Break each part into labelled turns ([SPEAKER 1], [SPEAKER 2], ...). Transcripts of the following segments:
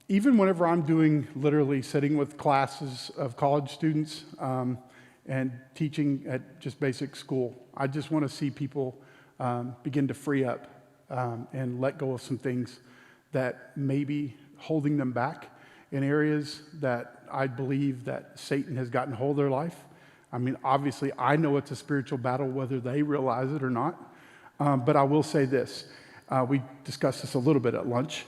[SPEAKER 1] even whenever I'm doing literally sitting with classes of college students and teaching at just basic school, I just want to see people begin to free up and let go of some things that may be holding them back in areas that I believe that Satan has gotten hold of their life. I mean, obviously, I know it's a spiritual battle, whether they realize it or not. But I will say this. We discussed this a little bit at lunch.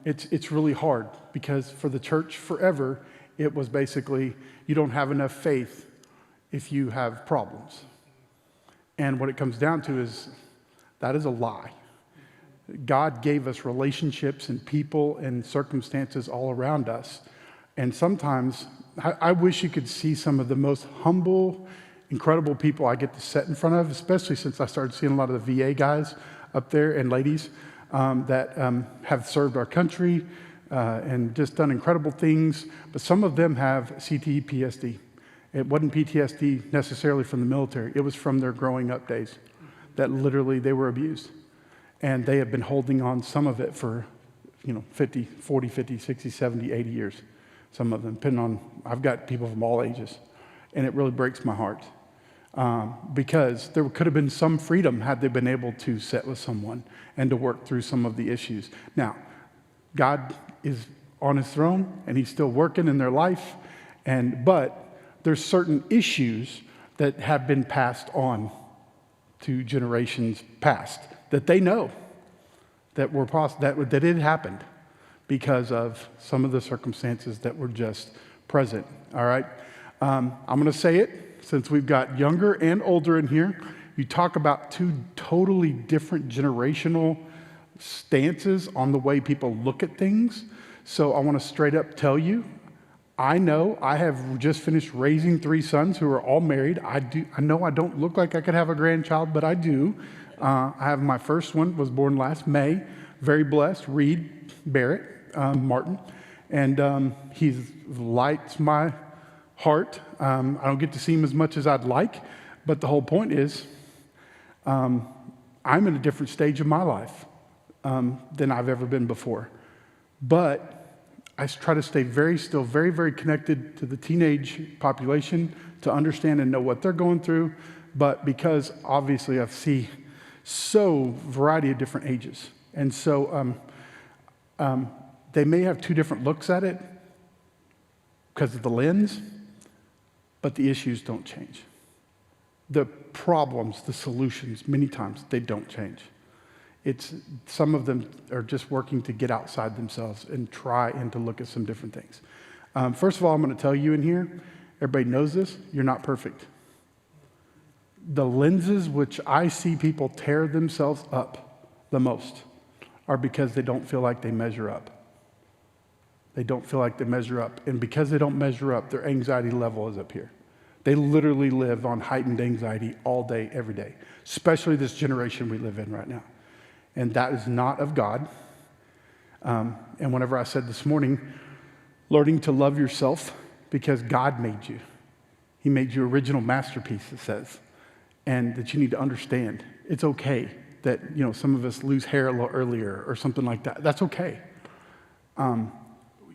[SPEAKER 1] It's really hard because for the church forever, it was basically, you don't have enough faith if you have problems. And what it comes down to is, that is a lie. God gave us relationships and people and circumstances all around us. And sometimes, I wish you could see some of the most humble, incredible people I get to sit in front of, especially since I started seeing a lot of the VA guys up there and ladies that have served our country and just done incredible things. But some of them have CTE-PSD. It wasn't PTSD necessarily from the military. It was from their growing up days that literally they were abused. And they have been holding on some of it for 40, 50, 60, 70, 80 years. Some of them, depending on, I've got people from all ages. And it really breaks my heart. Because there could have been some freedom had they been able to sit with someone and to work through some of the issues. Now, God is on his throne and he's still working in their life, but there's certain issues that have been passed on to generations past that they know that that it happened because of some of the circumstances that were just present. All right, I'm going to say it. Since we've got younger and older in here, you talk about two totally different generational stances on the way people look at things. So I want to straight up tell you, I know I have just finished raising 3 sons who are all married. I know I don't look like I could have a grandchild, but I do. I have my first one, was born last May. Very blessed, Reed Barrett Martin. And he lights my heart. I don't get to see him as much as I'd like, but the whole point is I'm in a different stage of my life than I've ever been before. But I try to stay still very, very connected to the teenage population to understand and know what they're going through. But because obviously I see so variety of different ages. And so they may have 2 different looks at it because of the lens, but the issues don't change. The problems, the solutions, many times they don't change. Some of them are just working to get outside themselves and try and to look at some different things. First of all, I'm going to tell you in here, everybody knows this, you're not perfect. The lenses which I see people tear themselves up the most are because they don't feel like they measure up. They don't feel like they measure up. And because they don't measure up, their anxiety level is up here. They literally live on heightened anxiety all day, every day, especially this generation we live in right now. And that is not of God. And whenever I said this morning, learning to love yourself because God made you. He made you original masterpiece, it says. And that you need to understand it's okay that some of us lose hair a little earlier or something like that. That's okay.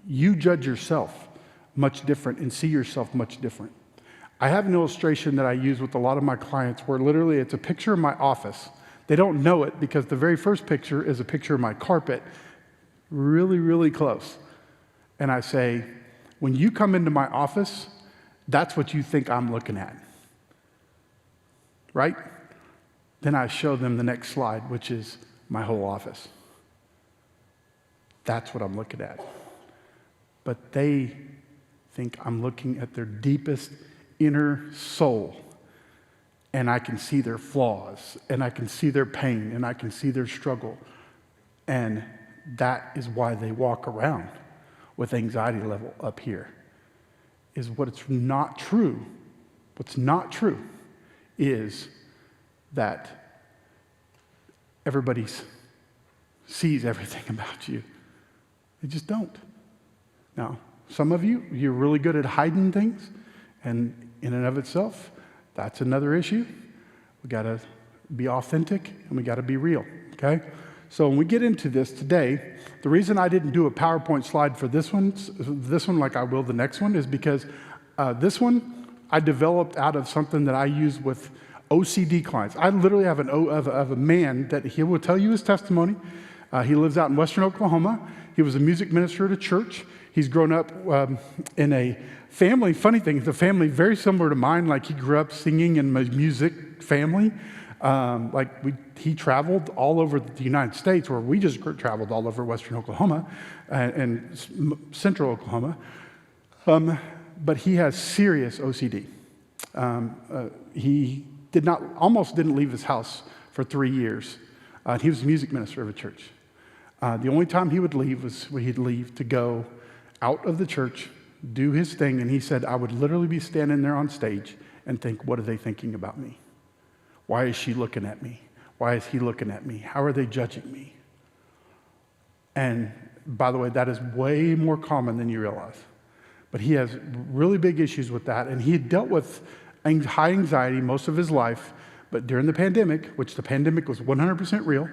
[SPEAKER 1] You judge yourself much different and see yourself much different. I have an illustration that I use with a lot of my clients where literally it's a picture of my office. They don't know it because the very first picture is a picture of my carpet, really, really close. And I say, when you come into my office, that's what you think I'm looking at. Right? Then I show them the next slide, which is my whole office. That's what I'm looking at. But they think I'm looking at their deepest inner soul. And I can see their flaws, and I can see their pain, and I can see their struggle. And that is why they walk around with anxiety level up here. Is what's not true is that everybody sees everything about you. They just don't. Now, some of you're really good at hiding things, and in and of itself, that's another issue. We got to be authentic, and we got to be real, okay? So when we get into this today, the reason I didn't do a PowerPoint slide for this one like I will the next one, is because this one I developed out of something that I use with OCD clients. I literally have a man that he will tell you his testimony. He lives out in Western Oklahoma. He was a music minister at a church. He's grown up in a family, funny thing, the family very similar to mine. Like he grew up singing in my music family. He traveled all over the United States, where we just traveled all over Western Oklahoma and Central Oklahoma. But he has serious OCD. He almost didn't leave his house for 3 years. He was a music minister of a church. The only time he would leave was when he'd leave to go out of the church, do his thing, and he said, I would literally be standing there on stage and think, what are they thinking about me? Why is she looking at me? Why is he looking at me? How are they judging me? And by the way, that is way more common than you realize. But he has really big issues with that, and he had dealt with high anxiety most of his life, but during the pandemic, which the pandemic was 100% real,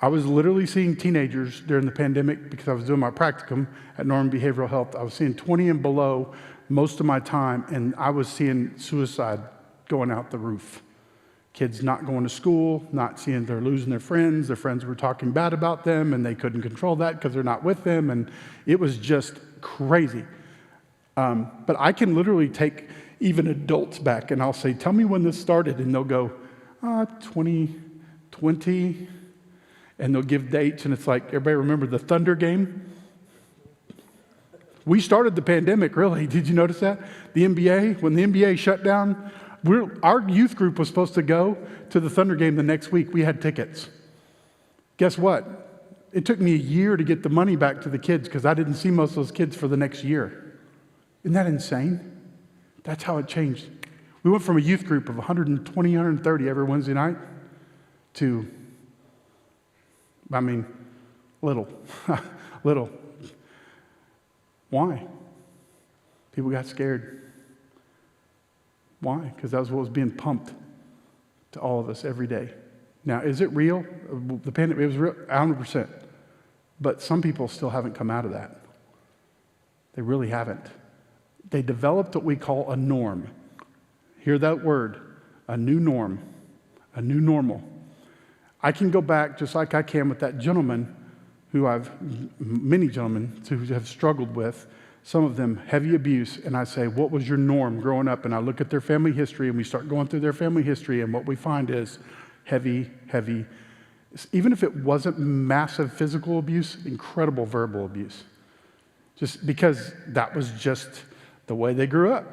[SPEAKER 1] I was literally seeing teenagers during the pandemic because I was doing my practicum at Norman Behavioral Health. I was seeing 20 and below most of my time, and I was seeing suicide going out the roof. Kids not going to school, they're losing their friends were talking bad about them, and they couldn't control that because they're not with them, and it was just crazy. But I can literally take even adults back, and I'll say, tell me when this started, and they'll go, 2020, and they'll give dates, and it's like, everybody remember the Thunder game? We started the pandemic, really. Did you notice that? The NBA, when the NBA shut down, our youth group was supposed to go to the Thunder game the next week. We had tickets. Guess what? It took me a year to get the money back to the kids because I didn't see most of those kids for the next year. Isn't that insane? That's how it changed. We went from a youth group of 120, 130 every Wednesday night to, little. Little. Why? People got scared. Why? Because that was what was being pumped to all of us every day. Now, is it real? The pandemic, it was real, 100%. But some people still haven't come out of that. They really haven't. They developed what we call a norm. Hear that word, a new norm, a new normal. I can go back just like I can with that gentleman many gentlemen who have struggled with, some of them heavy abuse, and I say, what was your norm growing up? And I look at their family history, and we start going through their family history, and what we find is heavy, even if it wasn't massive physical abuse, incredible verbal abuse. Just because that was just the way they grew up.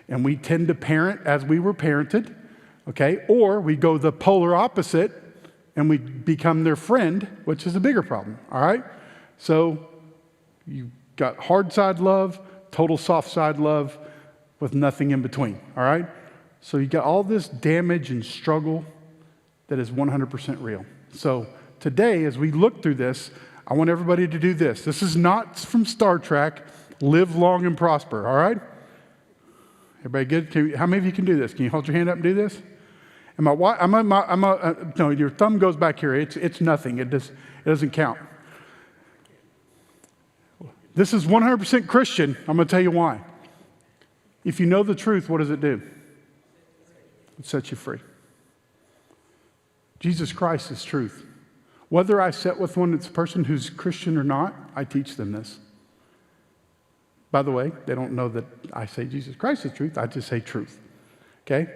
[SPEAKER 1] And we tend to parent as we were parented, okay? Or we go the polar opposite, and we become their friend, which is a bigger problem, all right? So you got hard side love, total soft side love, with nothing in between, all right? So you got all this damage and struggle that is 100% real. So today, as we look through this, I want everybody to do this. This is not from Star Trek, live long and prosper, all right? Everybody good? How many of you can do this? Can you hold your hand up and do this? No, your thumb goes back here. It's nothing. It doesn't count. This is 100% Christian. I'm going to tell you why. If you know the truth, what does it do? It sets you free. Jesus Christ is truth. Whether I sit with one that's a person who's Christian or not, I teach them this. By the way, they don't know that I say Jesus Christ is truth. I just say truth. Okay?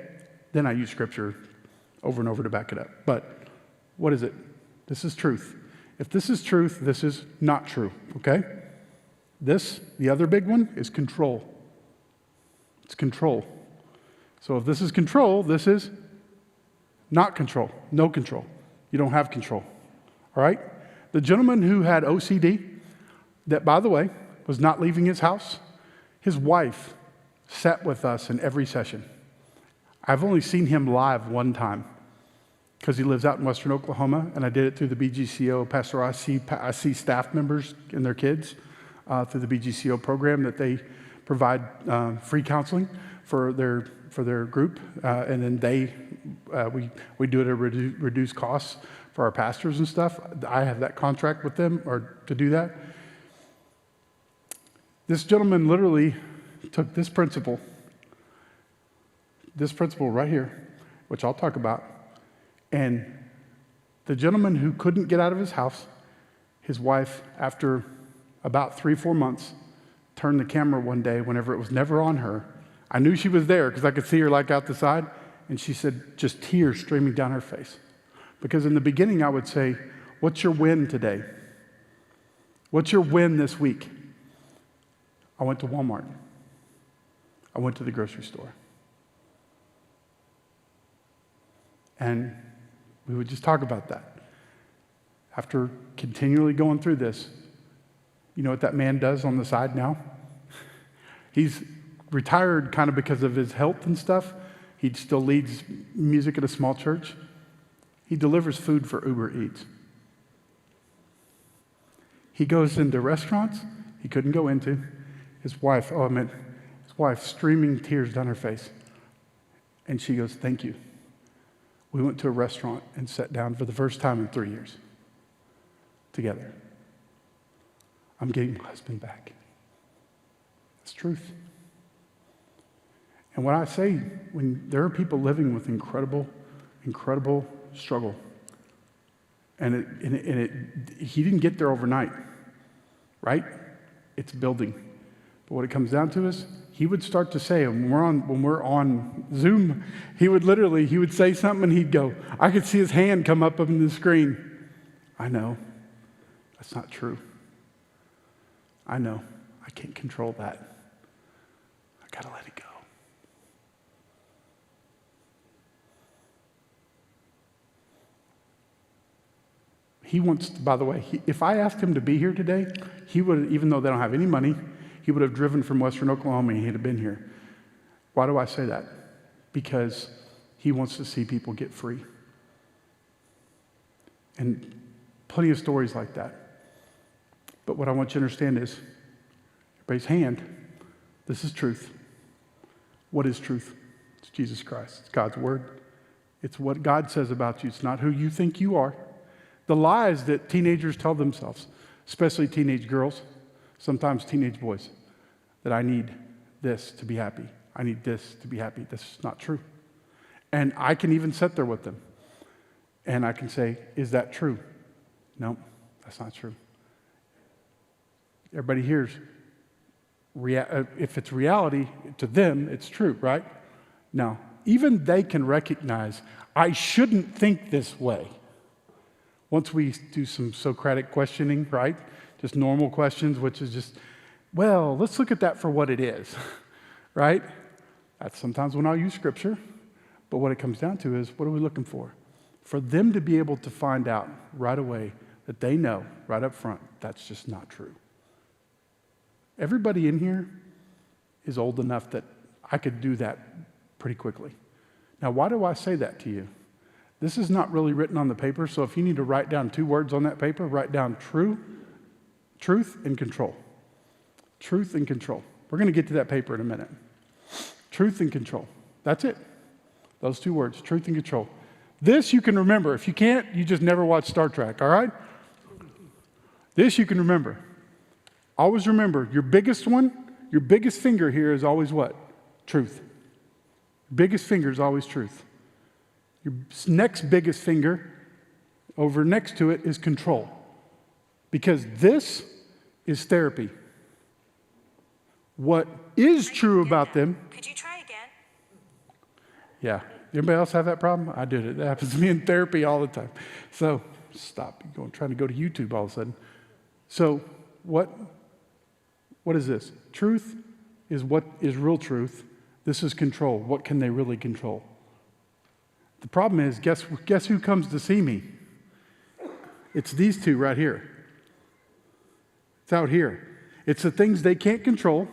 [SPEAKER 1] Then I use scripture over and over to back it up. But what is it? This is truth. If this is truth, this is not true. Okay? This, the other big one, is control. It's control. So if this is control, this is not control. No control. You don't have control. All right? The gentleman who had OCD, that, by the way, was not leaving his house, his wife sat with us in every session. I've only seen him live one time because he lives out in Western Oklahoma, and I did it through the BGCO. Pastor, I see staff members and their kids through the BGCO program that they provide free counseling for their group, and then we do it at a reduced cost for our pastors and stuff. I have that contract with them or to do that. This gentleman literally took this principle right here, which I'll talk about, and the gentleman who couldn't get out of his house, his wife, after about 3-4 months, turned the camera one day whenever it was never on her. I knew she was there because I could see her like out the side, and she said, just tears streaming down her face. Because in the beginning I would say, what's your win today? What's your win this week? I went to Walmart. I went to the grocery store. And we would just talk about that. After continually going through this, you know what that man does on the side now? He's retired kind of because of his health and stuff. He still leads music at a small church. He delivers food for Uber Eats. He goes into restaurants he couldn't go into. His wife streaming tears down her face. And she goes, thank you. We went to a restaurant and sat down for the first time in 3 years together. I'm getting my husband back. It's truth. And what I say, when there are people living with incredible struggle, he didn't get there overnight, right? It's building. But what it comes down to is, he would start to say, when we're on Zoom, he would say something and he'd go, I could see his hand come up on the screen. I know, that's not true. I know, I can't control that. I gotta let it go. He wants, by the way, if I asked him to be here today, he would, even though they don't have any money, he would have driven from Western Oklahoma and he'd have been here. Why do I say that? Because he wants to see people get free. And plenty of stories like that. But what I want you to understand is, everybody's hand, this is truth. What is truth? It's Jesus Christ. It's God's word. It's what God says about you. It's not who you think you are. The lies that teenagers tell themselves, especially teenage girls, sometimes teenage boys, that I need this to be happy. I need this to be happy. This is not true. And I can even sit there with them. And I can say, is that true? No, that's not true. Everybody hears, if it's reality, to them, it's true, right? Now, even they can recognize, I shouldn't think this way. Once we do some Socratic questioning, right? Just normal questions, which is just, well, let's look at that for what it is, right? That's sometimes when I'll use scripture, but what it comes down to is, what are we looking for? For them to be able to find out right away that they know right up front, that's just not true. Everybody in here is old enough that I could do that pretty quickly. Now, why do I say that to you? This is not really written on the paper, so if you need to write down 2 words on that paper, write down truth and control. Truth and control. We're going to get to that paper in a minute. Truth and control. That's it. Those 2 words, truth and control. This you can remember. If you can't, you just never watch Star Trek, all right? This you can remember. Always remember, your biggest one, your biggest finger here is always what? Truth. Biggest finger is always truth. Your next biggest finger, over next to it, is control. Because this is therapy. What is true about them...
[SPEAKER 2] Could you try again?
[SPEAKER 1] Yeah. Anybody else have that problem? I did it. That happens to me in therapy all the time. So, stop trying to go to YouTube all of a sudden. So, what is this? Truth is what is real truth. This is control. What can they really control? The problem is, guess who comes to see me? It's these 2 right here. It's out here. It's the things they can't control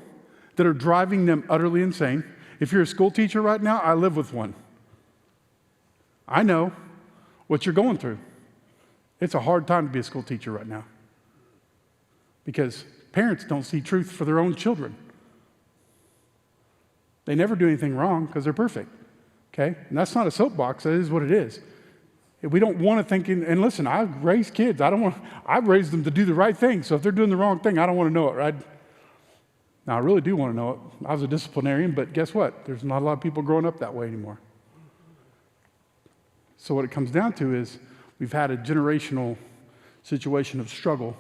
[SPEAKER 1] that are driving them utterly insane. If you're a school teacher right now, I live with one. I know what you're going through. It's a hard time to be a school teacher right now because parents don't see truth for their own children. They never do anything wrong because they're perfect. Okay? And that's not a soapbox. That is what it is. We don't want to think, and listen, I've raised kids. I've raised them to do the right thing. So if they're doing the wrong thing, I don't want to know it, right? Now, I really do want to know it. I was a disciplinarian, but guess what? There's not a lot of people growing up that way anymore. So what it comes down to is we've had a generational situation of struggle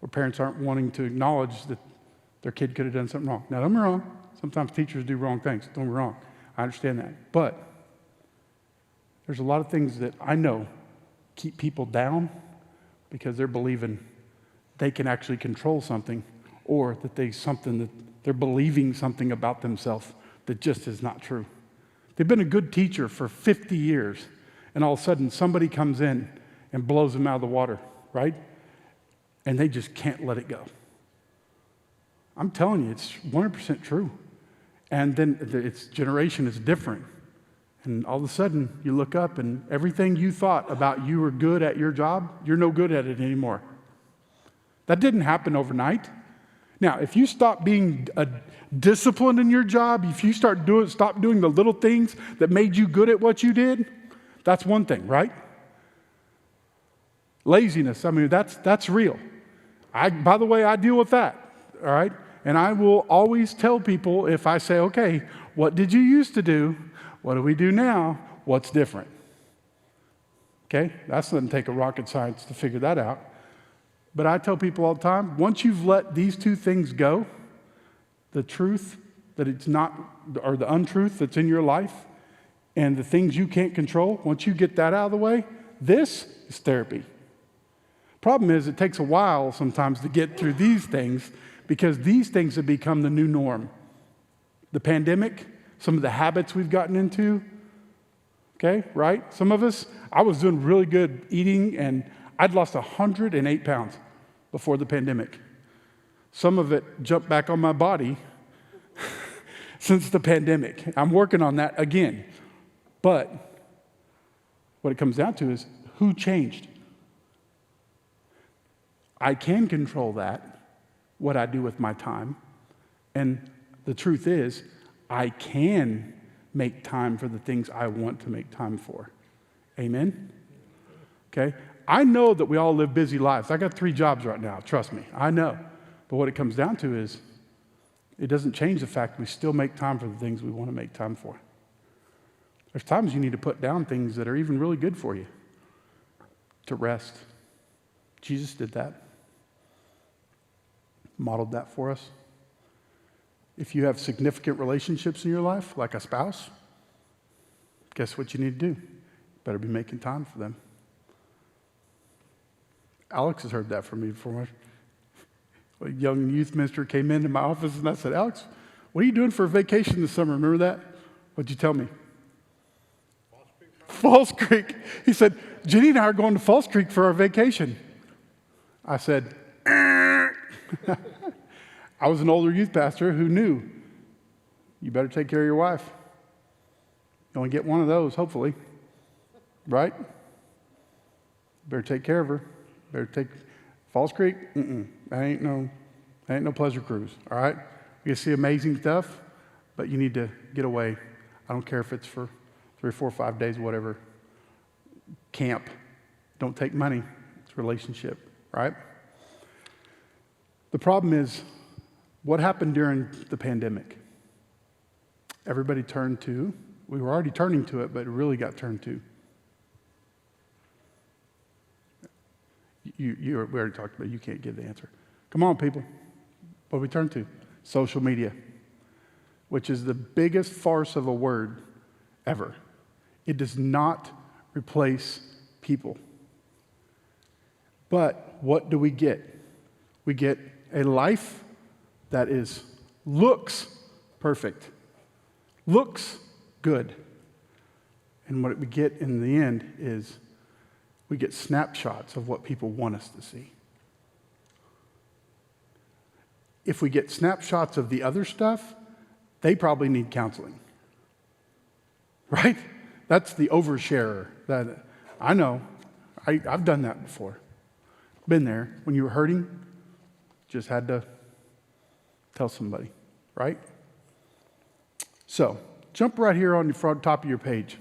[SPEAKER 1] where parents aren't wanting to acknowledge that their kid could have done something wrong. Now, don't get me wrong. Sometimes teachers do wrong things. Don't get me wrong. I understand that. But there's a lot of things that I know keep people down because they're believing they can actually control something, or that they're believing something about themselves that just is not true. They've been a good teacher for 50 years, and all of a sudden somebody comes in and blows them out of the water, right? And they just can't let it go. I'm telling you, it's 100% true. And then its generation is different. And all of a sudden, you look up and everything you thought about you were good at your job, you're no good at it anymore. That didn't happen overnight. Now, if you stop being disciplined in your job, if you stop doing the little things that made you good at what you did, that's one thing, right? Laziness, I mean, that's real. By the way, I deal with that, all right? And I will always tell people, if I say, okay, what did you used to do? What do we do now? What's different? Okay, that doesn't take a rocket science to figure that out. But I tell people all the time, once you've let these two things go, the truth that it's not, or the untruth that's in your life, and the things you can't control, once you get that out of the way, this is therapy. Problem is, it takes a while sometimes to get through these things, because these things have become the new norm. The pandemic, some of the habits we've gotten into, okay, right? Some of us, I was doing really good eating, and I'd lost 108 pounds before the pandemic. Some of it jumped back on my body since the pandemic. I'm working on that again. But what it comes down to is, who changed? I can control that, what I do with my time. And the truth is, I can make time for the things I want to make time for. Amen? Okay? I know that we all live busy lives. I got 3 jobs right now, trust me. I know. But what it comes down to is, it doesn't change the fact we still make time for the things we want to make time for. There's times you need to put down things that are even really good for you to rest. Jesus did that. Modeled that for us. If you have significant relationships in your life, like a spouse, guess what you need to do? You better be making time for them. Alex has heard that from me before. A young youth minister came into my office and I said, Alex, what are you doing for a vacation this summer? Remember that? What'd you tell me? Falls Creek. He said, Jenny and I are going to Falls Creek for our vacation. I said, I was an older youth pastor who knew you better take care of your wife. You only get one of those, hopefully. Right? Better take care of her. Better take Falls Creek. That ain't no pleasure cruise. All right? You see amazing stuff, but you need to get away. I don't care if it's for 3 or 4 or 5 days, whatever. Camp. Don't take money. It's a relationship, right? The problem is, what happened during the pandemic? Everybody turned to, we were already turning to it, but it really got turned to. We already talked about it. You can't give the answer. Come on, people. What do we turn to? Social media, which is the biggest farce of a word ever. It does not replace people. But what do we get? We get a life that looks perfect, looks good. And what we get in the end is we get snapshots of what people want us to see. If we get snapshots of the other stuff, they probably need counseling. Right? That's the oversharer. That I know. I've done that before. Been there. When you were hurting, just had to tell somebody, right? So, jump right here on the front top of your page.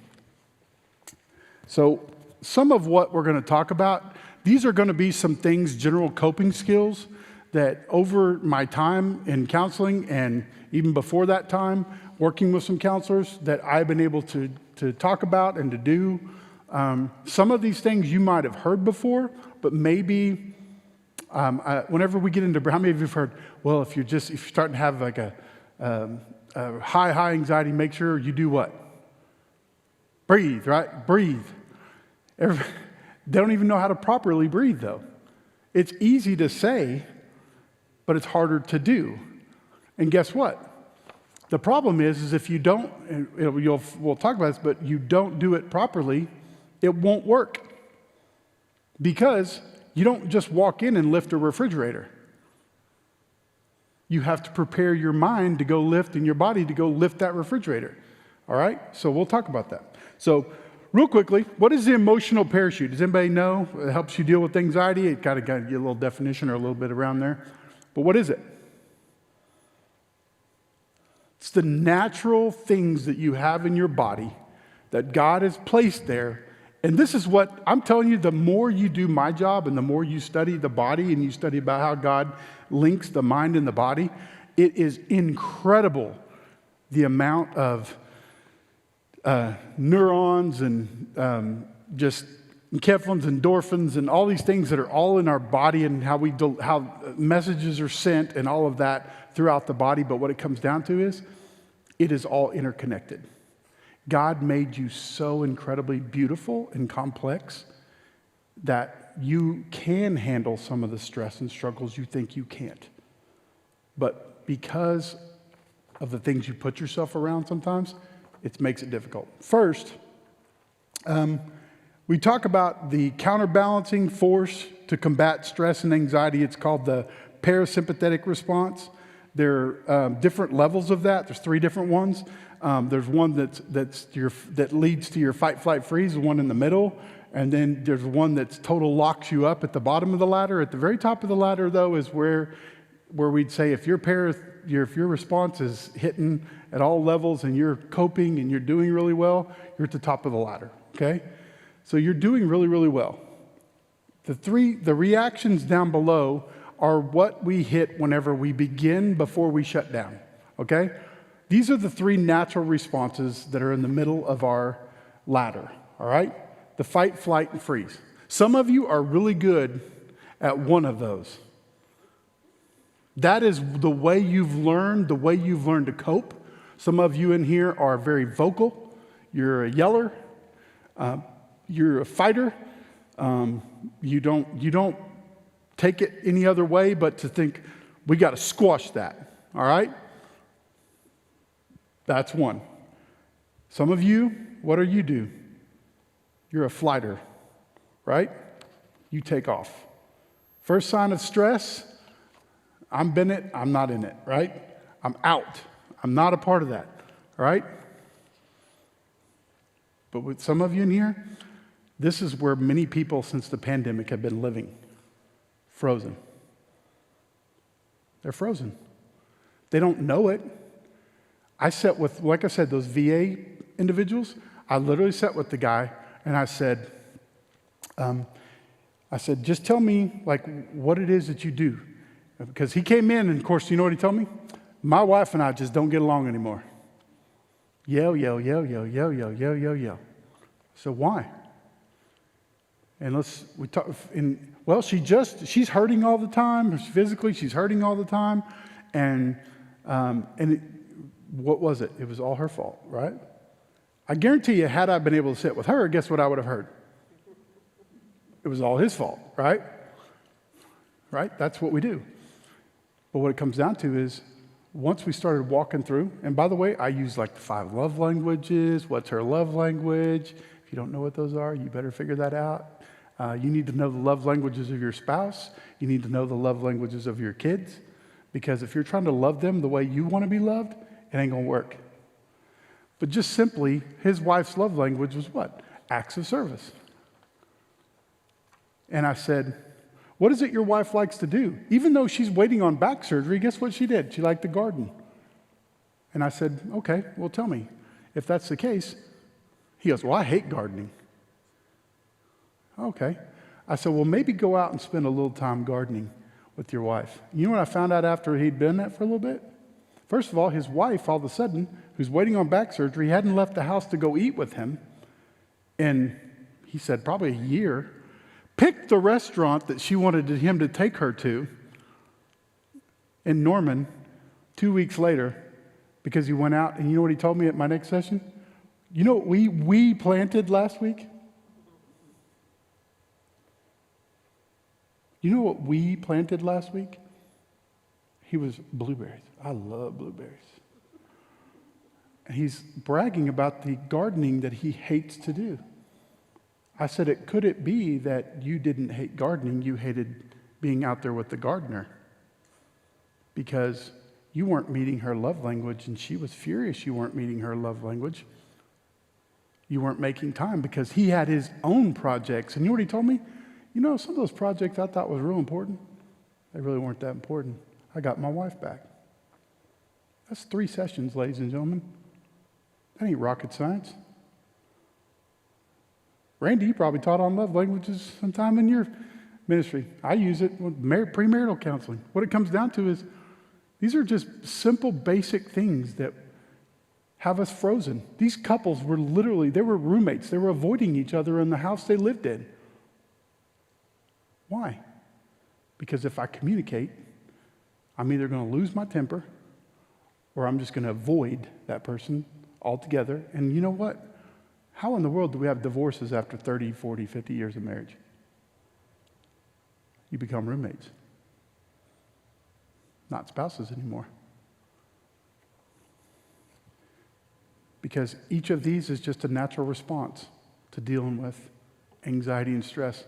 [SPEAKER 1] So, some of what we're going to talk about, these are going to be some things, general coping skills, that over my time in counseling and even before that time, working with some counselors, that I've been able to talk about and to do. Some of these things you might have heard before, but maybe whenever we get into, how many of you have heard, well, if you're starting to have like a high anxiety, make sure you do what? Breathe, right? Breathe. They don't even know how to properly breathe, though. It's easy to say, but it's harder to do. And guess what? The problem is if you don't, we'll talk about this, but you don't do it properly, it won't work. Because you don't just walk in and lift a refrigerator. You have to prepare your mind to go lift and your body to go lift that refrigerator. All right? So we'll talk about that. So real quickly, what is the emotional parachute? Does anybody know? It helps you deal with anxiety. It got to get a little definition or a little bit around there. But what is it? It's the natural things that you have in your body that God has placed there. And this is what I'm telling you, the more you do my job and the more you study the body and you study about how God links the mind and the body, it is incredible the amount of neurons and just enkephalins, endorphins, and all these things that are all in our body and how messages are sent and all of that throughout the body. But what it comes down to is it is all interconnected. God made you so incredibly beautiful and complex that you can handle some of the stress and struggles you think you can't. But because of the things you put yourself around sometimes, it makes it difficult. First, we talk about the counterbalancing force to combat stress and anxiety. It's called the parasympathetic response. There are different levels of that. There's 3 different ones. There's one that leads to your fight, flight, freeze, one in the middle, and then there's one that's total locks you up at the bottom of the ladder. At the very top of the ladder, though, is where we'd say if your response is hitting at all levels and you're coping and you're doing really well, you're at the top of the ladder, okay? So you're doing really, really well. The reactions down below are what we hit whenever we begin before we shut down, okay? These are the 3 natural responses that are in the middle of our ladder, all right? The fight, flight, and freeze. Some of you are really good at one of those. That is the way you've learned to cope. Some of you in here are very vocal. You're a yeller. You're a fighter. You don't take it any other way but to think, we got to squash that, all right? That's one. Some of you, what do? You're a flighter, right? You take off. First sign of stress, I'm in it, I'm not in it, right? I'm out. I'm not a part of that, all right? But with some of you in here, this is where many people since the pandemic have been living. Frozen. They're frozen. They don't know it. I sat with, like I said, those VA individuals. I literally sat with the guy and I said, just tell me like what it is that you do. Because he came in and of course, you know what he told me? My wife and I just don't get along anymore. Yell. So why? And she's hurting all the time. Physically, she's hurting all the time. What was it? It was all her fault, right? I guarantee you, had I been able to sit with her, guess what I would have heard? It was all his fault, right? Right? That's what we do. But what it comes down to is, once we started walking through, and by the way, I use like the 5 love languages. What's her love language? If you don't know what those are, you better figure that out. You need to know the love languages of your spouse. You need to know the love languages of your kids. Because if you're trying to love them the way you want to be loved, it ain't going to work. But just simply, his wife's love language was what? Acts of service. And I said, what is it your wife likes to do? Even though she's waiting on back surgery, guess what she did? She liked to garden. And I said, okay, well, tell me. If that's the case, he goes, well, I hate gardening. Okay. I said, well, maybe go out and spend a little time gardening with your wife. You know what I found out after he'd been that for a little bit? First of all, his wife, all of a sudden, who's waiting on back surgery, hadn't left the house to go eat with him in, he said, probably a year, picked the restaurant that she wanted him to take her to in Norman 2 weeks later because he went out, and you know what he told me at my next session? You know what we planted last week? You know what we planted last week? He was blueberries. I love blueberries. And he's bragging about the gardening that he hates to do. I said, could it be that you didn't hate gardening, you hated being out there with the gardener? Because you weren't meeting her love language, and she was furious you weren't meeting her love language. You weren't making time because he had his own projects. And you know what he told me? You know, some of those projects I thought was real important, they really weren't that important. I got my wife back. That's 3 sessions, ladies and gentlemen. That ain't rocket science. Randy, you probably taught on love languages sometime in your ministry. I use it with premarital counseling. What it comes down to is these are just simple, basic things that have us frozen. These couples were literally, they were roommates. They were avoiding each other in the house they lived in. Why? Because if I communicate, I'm either going to lose my temper or I'm just going to avoid that person altogether. And you know what? How in the world do we have divorces after 30, 40, 50 years of marriage? You become roommates, not spouses anymore. Because each of these is just a natural response to dealing with anxiety and stress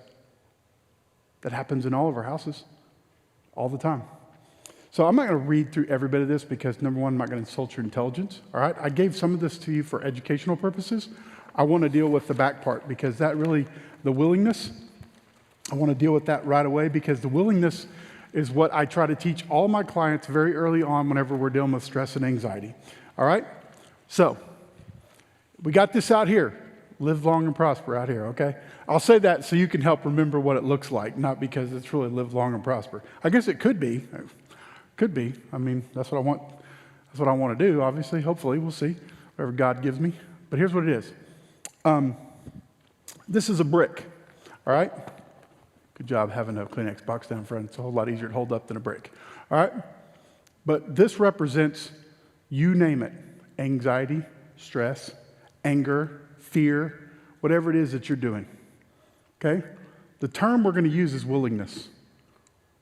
[SPEAKER 1] that happens in all of our houses all the time. So I'm not going to read through every bit of this because, number one, I'm not going to insult your intelligence, all right? I gave some of this to you for educational purposes. I want to deal with the back part because that really, the willingness, I want to deal with that right away because the willingness is what I try to teach all my clients very early on whenever we're dealing with stress and anxiety, all right? So we got this out here. Live long and prosper out here, okay? I'll say that so you can help remember what it looks like, not because it's really live long and prosper. I guess it could be. Could be. I mean, that's what I want. That's what I want to do, obviously. Hopefully, we'll see. Whatever God gives me. But here's what it is. This is a brick, all right? Good job having a Kleenex box down front. It's a whole lot easier to hold up than a brick, all right? But this represents, you name it, anxiety, stress, anger, fear, whatever it is that you're doing, okay? The term we're going to use is willingness.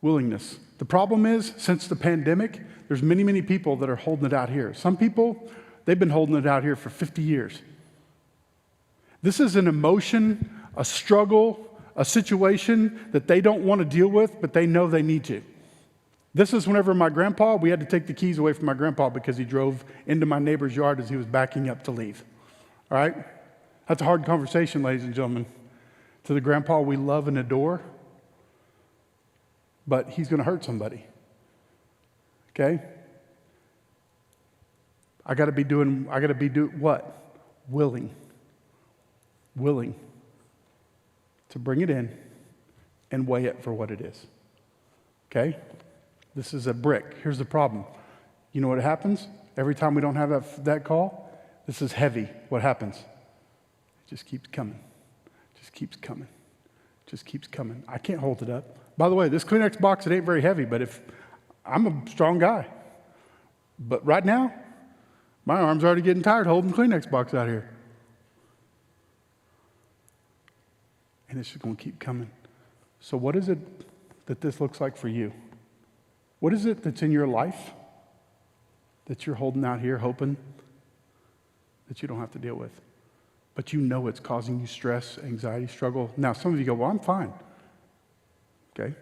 [SPEAKER 1] Willingness. The problem is, since the pandemic, there's many, many people that are holding it out here. Some people, they've been holding it out here for 50 years. This is an emotion, a struggle, a situation that they don't want to deal with, but they know they need to. This is whenever my grandpa, we had to take the keys away from my grandpa because he drove into my neighbor's yard as he was backing up to leave. All right? That's a hard conversation, ladies and gentlemen. To the grandpa we love and adore, but he's going to hurt somebody. Okay? I got to be doing what? Willing to bring it in and weigh it for what it is. Okay? This is a brick. Here's the problem. You know what happens? Every time we don't have that call, this is heavy. What happens? It just keeps coming. Just keeps coming. Just keeps coming. I can't hold it up. By the way, this Kleenex box, it ain't very heavy, but if I'm a strong guy. But right now, my arm's already getting tired holding the Kleenex box out here. And it's just going to keep coming. So what is it that this looks like for you? What is it that's in your life that you're holding out here hoping that you don't have to deal with? But you know it's causing you stress, anxiety, struggle. Now, some of you go, well, I'm fine. Okay.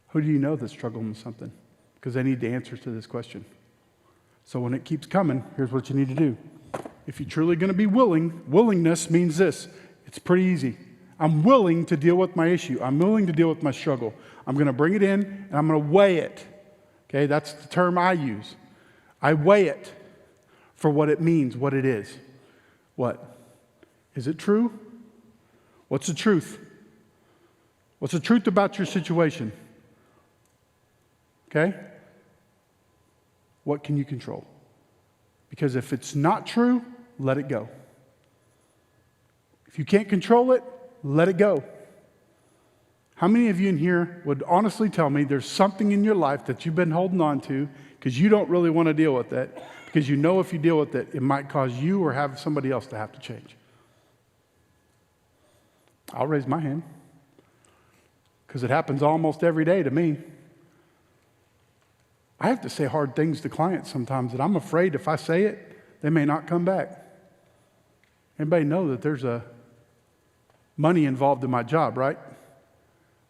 [SPEAKER 1] Who do you know that's struggling with something? Because they need the answers to this question. So when it keeps coming, here's what you need to do. If you're truly going to be willingness means this. It's pretty easy. I'm willing to deal with my issue. I'm willing to deal with my struggle. I'm going to bring it in, and I'm going to weigh it. Okay, that's the term I use. I weigh it for what it means, what it is. What? Is it true? What's the truth? What's the truth about your situation? Okay? What can you control? Because if it's not true, let it go. If you can't control it, let it go. How many of you in here would honestly tell me there's something in your life that you've been holding on to because you don't really want to deal with it, because you know if you deal with it, it might cause you or have somebody else to have to change? I'll raise my hand because it happens almost every day to me. I have to say hard things to clients sometimes that I'm afraid if I say it, they may not come back. Anybody know that there's a money involved in my job, right?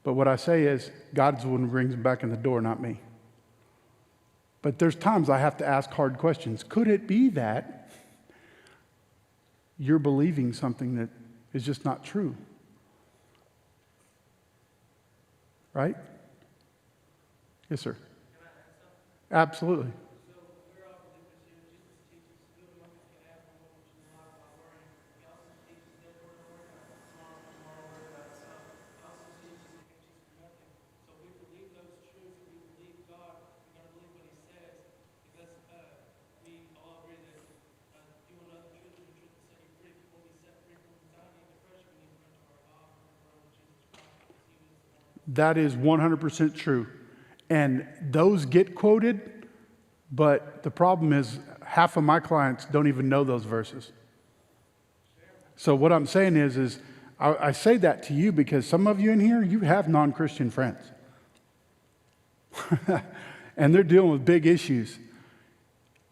[SPEAKER 1] But what I say is, God's the one who brings them back in the door, not me. But there's times I have to ask hard questions. Could it be that you're believing something that is just not true? Right? Yes, sir. Absolutely. That is 100% true. And those get quoted, but the problem is half of my clients don't even know those verses. So what I'm saying is I say that to you because some of you in here, you have non-Christian friends. And they're dealing with big issues.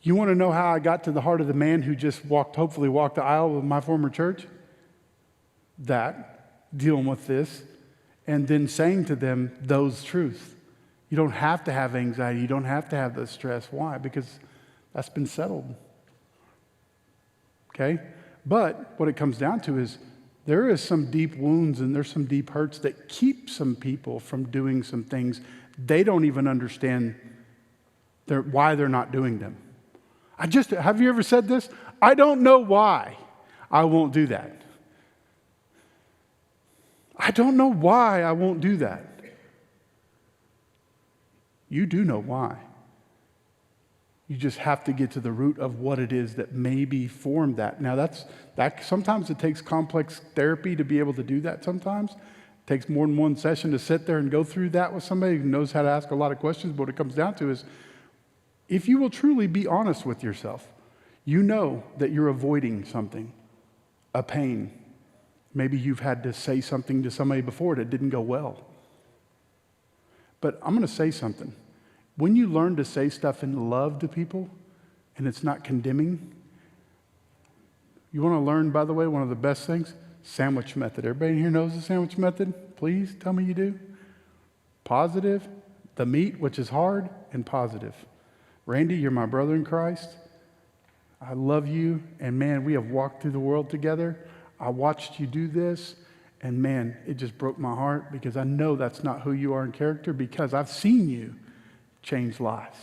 [SPEAKER 1] You want to know how I got to the heart of the man who just hopefully walked the aisle with my former church? Dealing with this, and then saying to them those truths. You don't have to have anxiety. You don't have to have the stress. Why? Because that's been settled. Okay? But what it comes down to is there is some deep wounds and there's some deep hurts that keep some people from doing some things. They don't even understand why they're not doing them. Have you ever said this? I don't know why I won't do that. I don't know why I won't do that. You do know why. You just have to get to the root of what it is that maybe formed that. Now sometimes it takes complex therapy to be able to do that sometimes. It takes more than one session to sit there and go through that with somebody who knows how to ask a lot of questions. But what it comes down to is if you will truly be honest with yourself, you know that you're avoiding something, a pain. Maybe you've had to say something to somebody before that didn't go well. But I'm going to say something. When you learn to say stuff in love to people and it's not condemning, you want to learn, by the way, one of the best things? Sandwich method. Everybody in here knows the sandwich method? Please tell me you do. Positive, the meat, which is hard, and positive. Randy, you're my brother in Christ. I love you. And man, we have walked through the world together. I watched you do this, and man, it just broke my heart because I know that's not who you are in character because I've seen you change lives.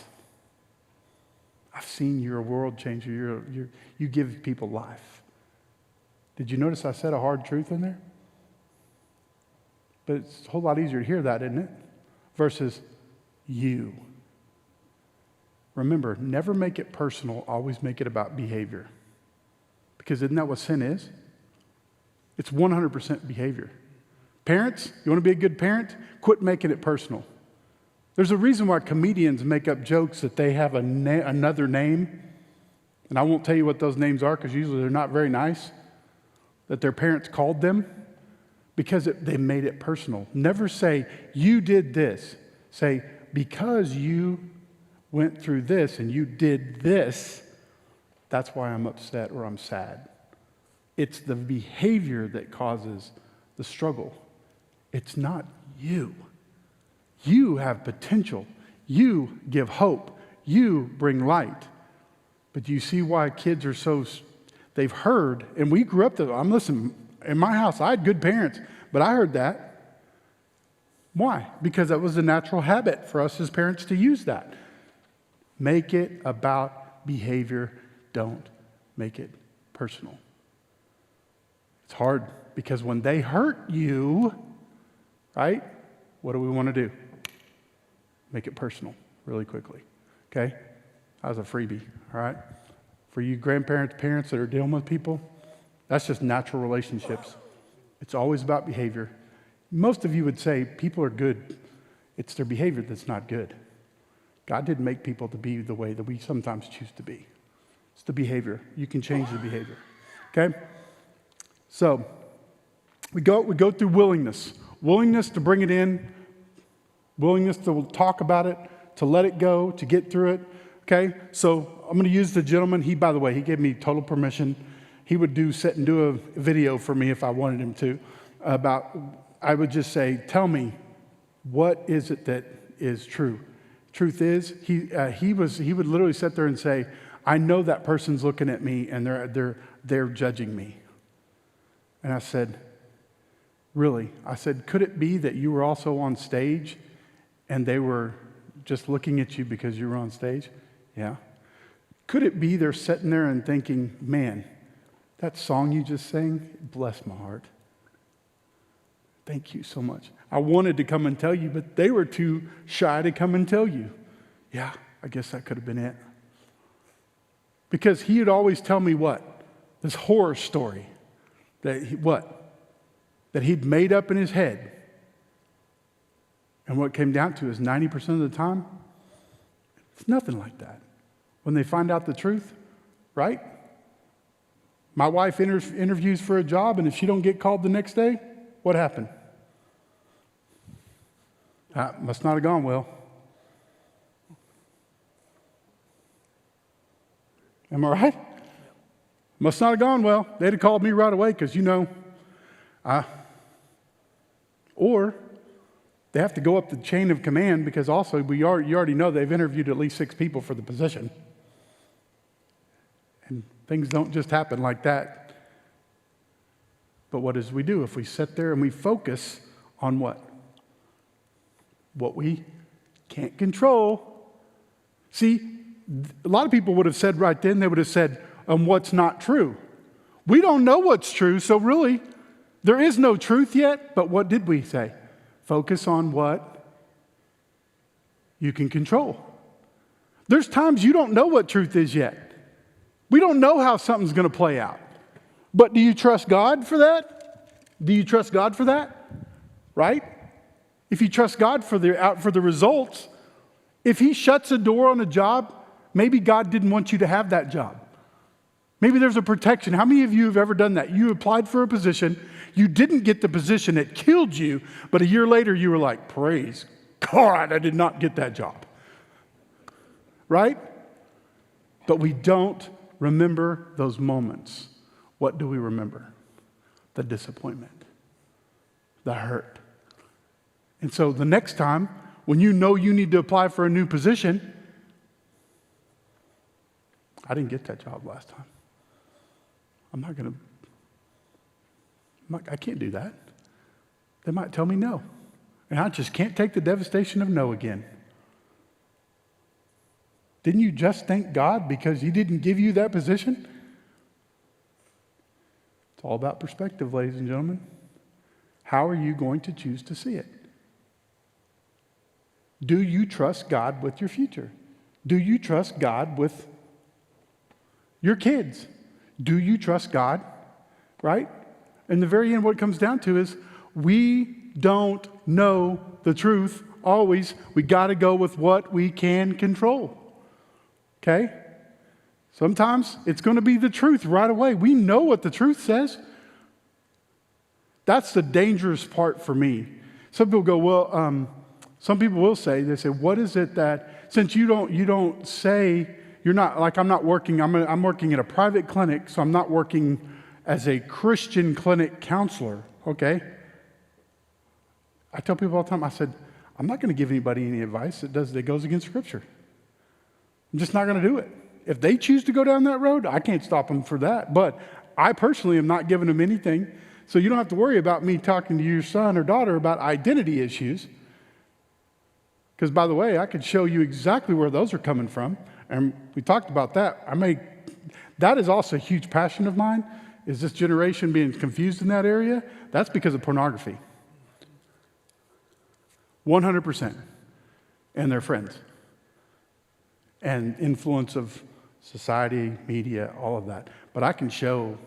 [SPEAKER 1] I've seen you're a world changer. You give people life. Did you notice I said a hard truth in there? But it's a whole lot easier to hear that, isn't it? Versus you. Remember, never make it personal. Always make it about behavior. Because isn't that what sin is? It's 100% behavior. Parents, you want to be a good parent? Quit making it personal. There's a reason why comedians make up jokes that they have another name, and I won't tell you what those names are because usually they're not very nice, that their parents called them, because they made it personal. Never say, you did this. Say, because you went through this and you did this, that's why I'm upset or I'm sad. It's the behavior that causes the struggle. It's not you. You have potential. You give hope. You bring light. But do you see why kids are they've heard, and we grew up I'm listening, in my house, I had good parents, but I heard that. Why? Because that was a natural habit for us as parents to use that. Make it about behavior. Don't make it personal. It's hard because when they hurt you, right? What do we want to do? Make it personal really quickly, okay? That was a freebie, all right? For you grandparents, parents that are dealing with people, that's just natural relationships. It's always about behavior. Most of you would say people are good. It's their behavior that's not good. God didn't make people to be the way that we sometimes choose to be. It's the behavior. You can change the behavior, okay? So we go through willingness. Willingness to bring it in, willingness to talk about it, to let it go, to get through it, okay? So I'm going to use the gentleman. By the way, he gave me total permission. He would sit and do a video for me if I wanted him to I would just say, tell me, what is it that is true? Truth is, he would literally sit there and say, I know that person's looking at me and they're judging me. And I said, really? I said, could it be that you were also on stage and they were just looking at you because you were on stage? Yeah. Could it be they're sitting there and thinking, man, that song you just sang, bless my heart. Thank you so much. I wanted to come and tell you, but they were too shy to come and tell you. Yeah, I guess that could have been it. Because he would always tell me what? This horror story. That he'd made up in his head. And what it came down to is 90% of the time, it's nothing like that. When they find out the truth, right? My wife interviews for a job, and if she don't get called the next day, what happened? Must not have gone well. Am I right? Must not have gone well. They'd have called me right away because, or they have to go up the chain of command because also you already know they've interviewed at least 6 people for the position. And things don't just happen like that. But what does we do if we sit there and we focus on what? What we can't control. See, a lot of people would have said right then, they would have said, what's not true. We don't know what's true, so really, there is no truth yet. But what did we say? Focus on what you can control. There's times you don't know what truth is yet. We don't know how something's going to play out. But do you trust God for that? Do you trust God for that? Right? If you trust God for the results, if He shuts a door on a job, maybe God didn't want you to have that job. Maybe there's a protection. How many of you have ever done that? You applied for a position, you didn't get the position, it killed you, but a year later you were like, praise God, I did not get that job. Right? But we don't remember those moments. What do we remember? The disappointment, the hurt. And so the next time, when you know you need to apply for a new position, I didn't get that job last time. I can't do that. They might tell me no. And I just can't take the devastation of no again. Didn't you just thank God because He didn't give you that position? It's all about perspective, ladies and gentlemen. How are you going to choose to see it? Do you trust God with your future? Do you trust God with your kids? Do you trust God? Right? In the very end, what it comes down to is we don't know the truth always. We got to go with what we can control. Okay? Sometimes it's going to be the truth right away. We know what the truth says. That's the dangerous part for me. Some people go, well, some people will say, they say, what is it that, since you don't say, you're not, like I'm not working, I'm working at a private clinic, so I'm not working as a Christian clinic counselor, okay? I tell people all the time, I said, I'm not going to give anybody any advice that goes against Scripture. I'm just not going to do it. If they choose to go down that road, I can't stop them for that. But I personally am not giving them anything, so you don't have to worry about me talking to your son or daughter about identity issues. Because, by the way, I could show you exactly where those are coming from. And we talked about that. That is also a huge passion of mine, is this generation being confused in that area. That's because of pornography. 100%. And their friends. And influence of society, media, all of that. But I can show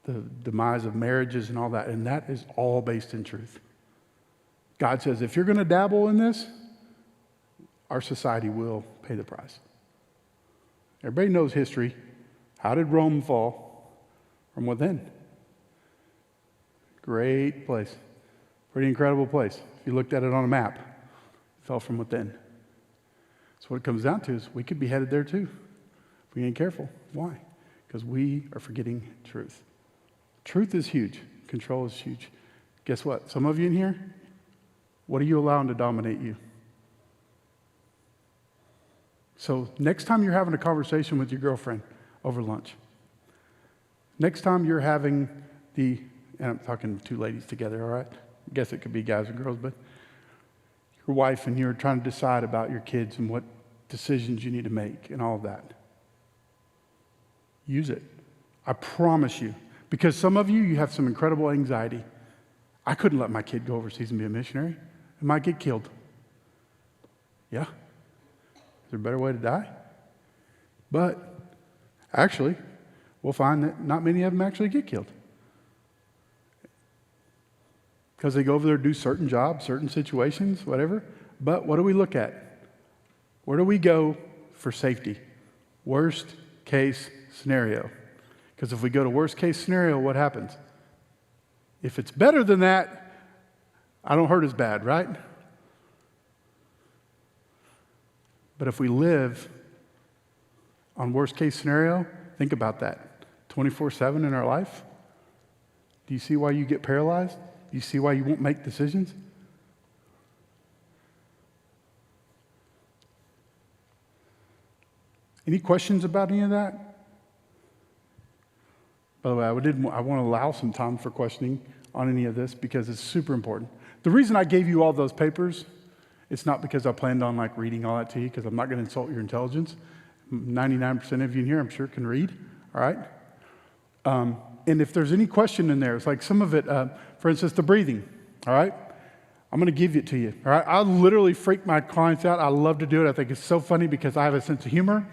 [SPEAKER 1] the demise of marriages and all that, and that is all based in truth. God says, if you're going to dabble in this, our society will pay the price. Everybody knows history. How did Rome fall? From within. Great place. Pretty incredible place. If you looked at it on a map, it fell from within. So what it comes down to is we could be headed there too if we ain't careful. Why? Because we are forgetting truth. Truth is huge. Control is huge. Guess what? Some of you in here, what are you allowing to dominate you? So next time you're having a conversation with your girlfriend over lunch, next time you're having and I'm talking two ladies together, all right? I guess it could be guys and girls, but your wife and you're trying to decide about your kids and what decisions you need to make and all of that. Use it. I promise you. Because some of you have some incredible anxiety. I couldn't let my kid go overseas and be a missionary. It might get killed. Yeah. Is there a better way to die? But actually, we'll find that not many of them actually get killed. Because they go over there, do certain jobs, certain situations, whatever. But what do we look at? Where do we go for safety? Worst case scenario. Because if we go to worst case scenario, what happens? If it's better than that, I don't hurt as bad, right? But if we live on worst case scenario, think about that. 24/7 in our life. Do you see why you get paralyzed? Do you see why you won't make decisions? Any questions about any of that? By the way, I want to allow some time for questioning on any of this because it's super important. The reason I gave you all those papers, it's not because I planned on reading all that to you, because I'm not going to insult your intelligence. 99% of you in here, I'm sure, can read. All right? And if there's any question in there, it's like some of it, for instance, the breathing. All right? I'm going to give it to you. All right? I literally freak my clients out. I love to do it. I think it's so funny because I have a sense of humor.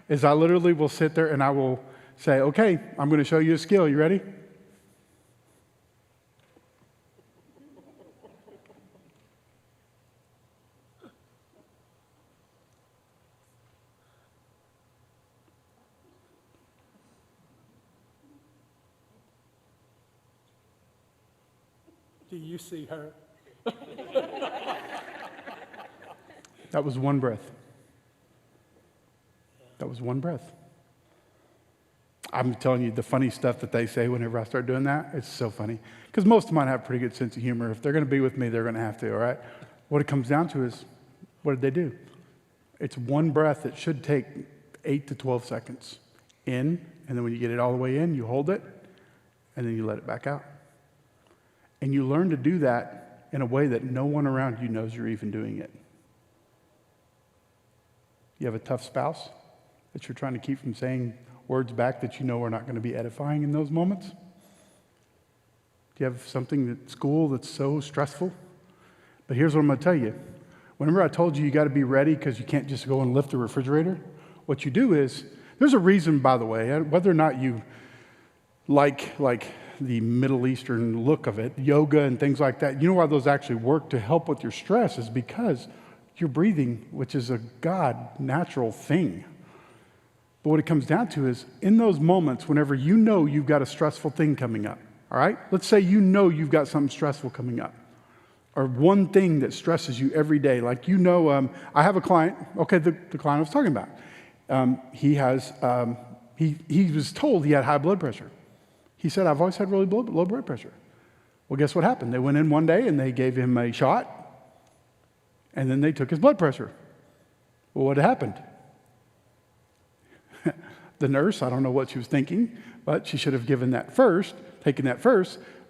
[SPEAKER 1] Is I literally will sit there and I will say, okay, I'm going to show you a skill. You ready?
[SPEAKER 2] Do you see her?
[SPEAKER 1] That was one breath. That was one breath. I'm telling you, the funny stuff that they say whenever I start doing that, it's so funny. Because most of mine have a pretty good sense of humor. If they're going to be with me, they're going to have to, all right? What it comes down to is, what did they do? It's one breath that should take 8 to 12 seconds in, and then when you get it all the way in, you hold it, and then you let it back out. And you learn to do that in a way that no one around you knows you're even doing it. You have a tough spouse that you're trying to keep from saying words back that you know are not going to be edifying in those moments? Do you have something at school that's so stressful? But here's what I'm going to tell you. Whenever I told you you got to be ready because you can't just go and lift the refrigerator, what you do is, there's a reason, by the way, whether or not you like the Middle Eastern look of it, yoga and things like that, you know why those actually work to help with your stress is because you're breathing, which is a God natural thing. But what it comes down to is, in those moments, whenever you know you've got a stressful thing coming up, all right? Let's say you know you've got something stressful coming up, or one thing that stresses you every day. Like, you know, I have a client, okay, the client I was talking about. He was told he had high blood pressure. He said, I've always had really low blood pressure. Well, guess what happened? They went in one day and they gave him a shot, and then they took his blood pressure. Well, what happened? The nurse, I don't know what she was thinking, but she should have taken that first,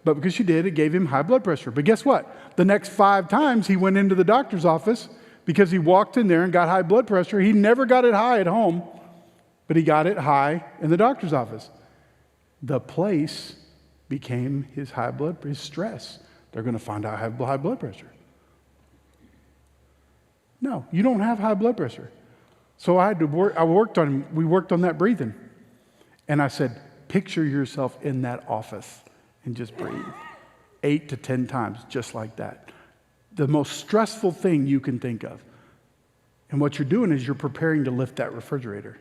[SPEAKER 1] but because she did, it gave him high blood pressure. But guess what? The next 5 times he went into the doctor's office because he walked in there and got high blood pressure. He never got it high at home, but he got it high in the doctor's office. The place became his stress. They're going to find out I have high blood pressure. No, you don't have high blood pressure. So we worked on that breathing. And I said, picture yourself in that office and just breathe 8 to 10 times, just like that. The most stressful thing you can think of. And what you're doing is you're preparing to lift that refrigerator.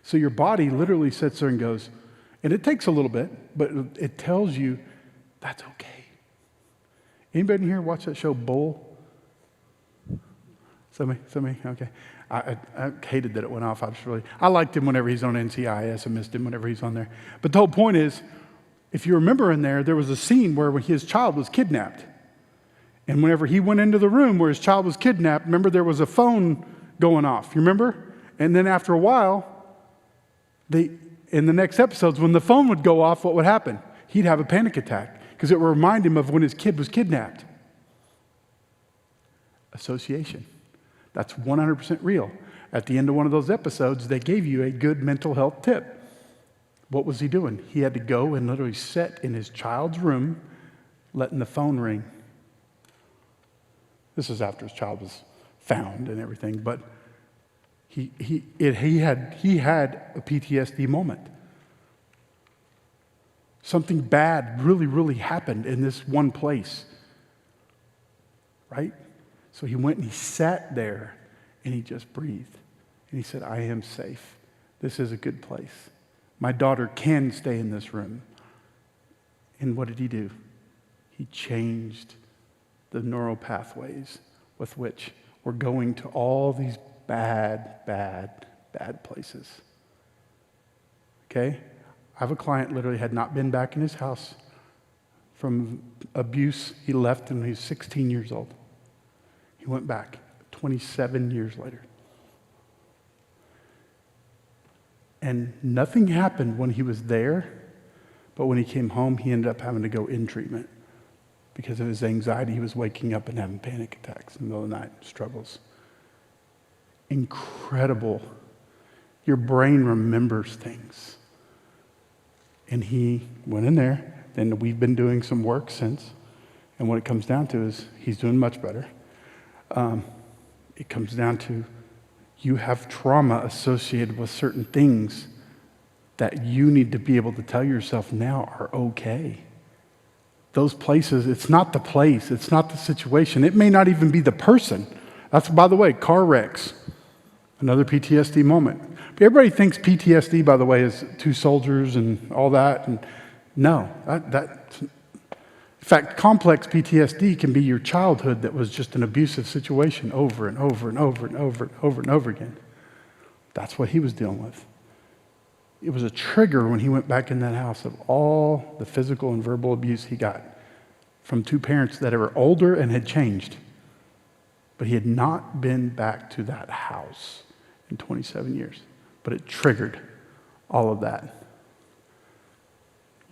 [SPEAKER 1] So your body literally sits there and goes, and it takes a little bit, but it tells you that's okay. Anybody in here watch that show, Bull? Somebody? Okay. I hated that it went off. I liked him whenever he's on NCIS. I missed him whenever he's on there. But the whole point is, if you remember in there was a scene where his child was kidnapped. And whenever he went into the room where his child was kidnapped, remember there was a phone going off. You remember? And then after a while, in the next episodes, when the phone would go off, what would happen? He'd have a panic attack because it would remind him of when his kid was kidnapped. Association. That's 100% real. At the end of one of those episodes, they gave you a good mental health tip. What was he doing? He had to go and literally sit in his child's room, letting the phone ring. This is after his child was found and everything, but he had a PTSD moment. Something bad really, really happened in this one place, right? So he went and he sat there and he just breathed. And he said, I am safe. This is a good place. My daughter can stay in this room. And what did he do? He changed the neural pathways with which we're going to all these bad places. Okay? I have a client literally had not been back in his house from abuse. He left when he was 16 years old. He went back 27 years later. And nothing happened when he was there, but when he came home, he ended up having to go in treatment because of his anxiety. He was waking up and having panic attacks in the middle of the night, struggles. Incredible. Your brain remembers things. And he went in there, and we've been doing some work since, and what it comes down to is he's doing much better. It comes down to you have trauma associated with certain things that you need to be able to tell yourself now are okay. Those places, it's not the place, it's not the situation. It may not even be the person. That's, by the way, car wrecks, another PTSD moment. But everybody thinks PTSD, by the way, is two soldiers and all that. And no, in fact, complex PTSD can be your childhood that was just an abusive situation over and over and over and over and over and over again. That's what he was dealing with. It was a trigger when he went back in that house of all the physical and verbal abuse he got from two parents that were older and had changed. But he had not been back to that house in 27 years. But it triggered all of that.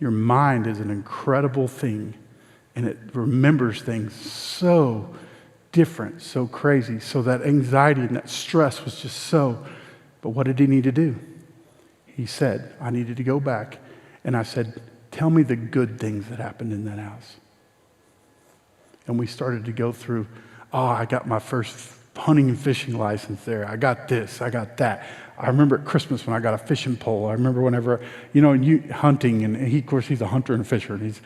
[SPEAKER 1] Your mind is an incredible thing. And it remembers things so different, so crazy. So that anxiety and that stress was just so. But what did he need to do? He said, I needed to go back. And I said, tell me the good things that happened in that house. And we started to go through, I got my first hunting and fishing license there. I got this, I got that. I remember at Christmas when I got a fishing pole. I remember whenever, hunting, and he, of course, he's a hunter and fisher. And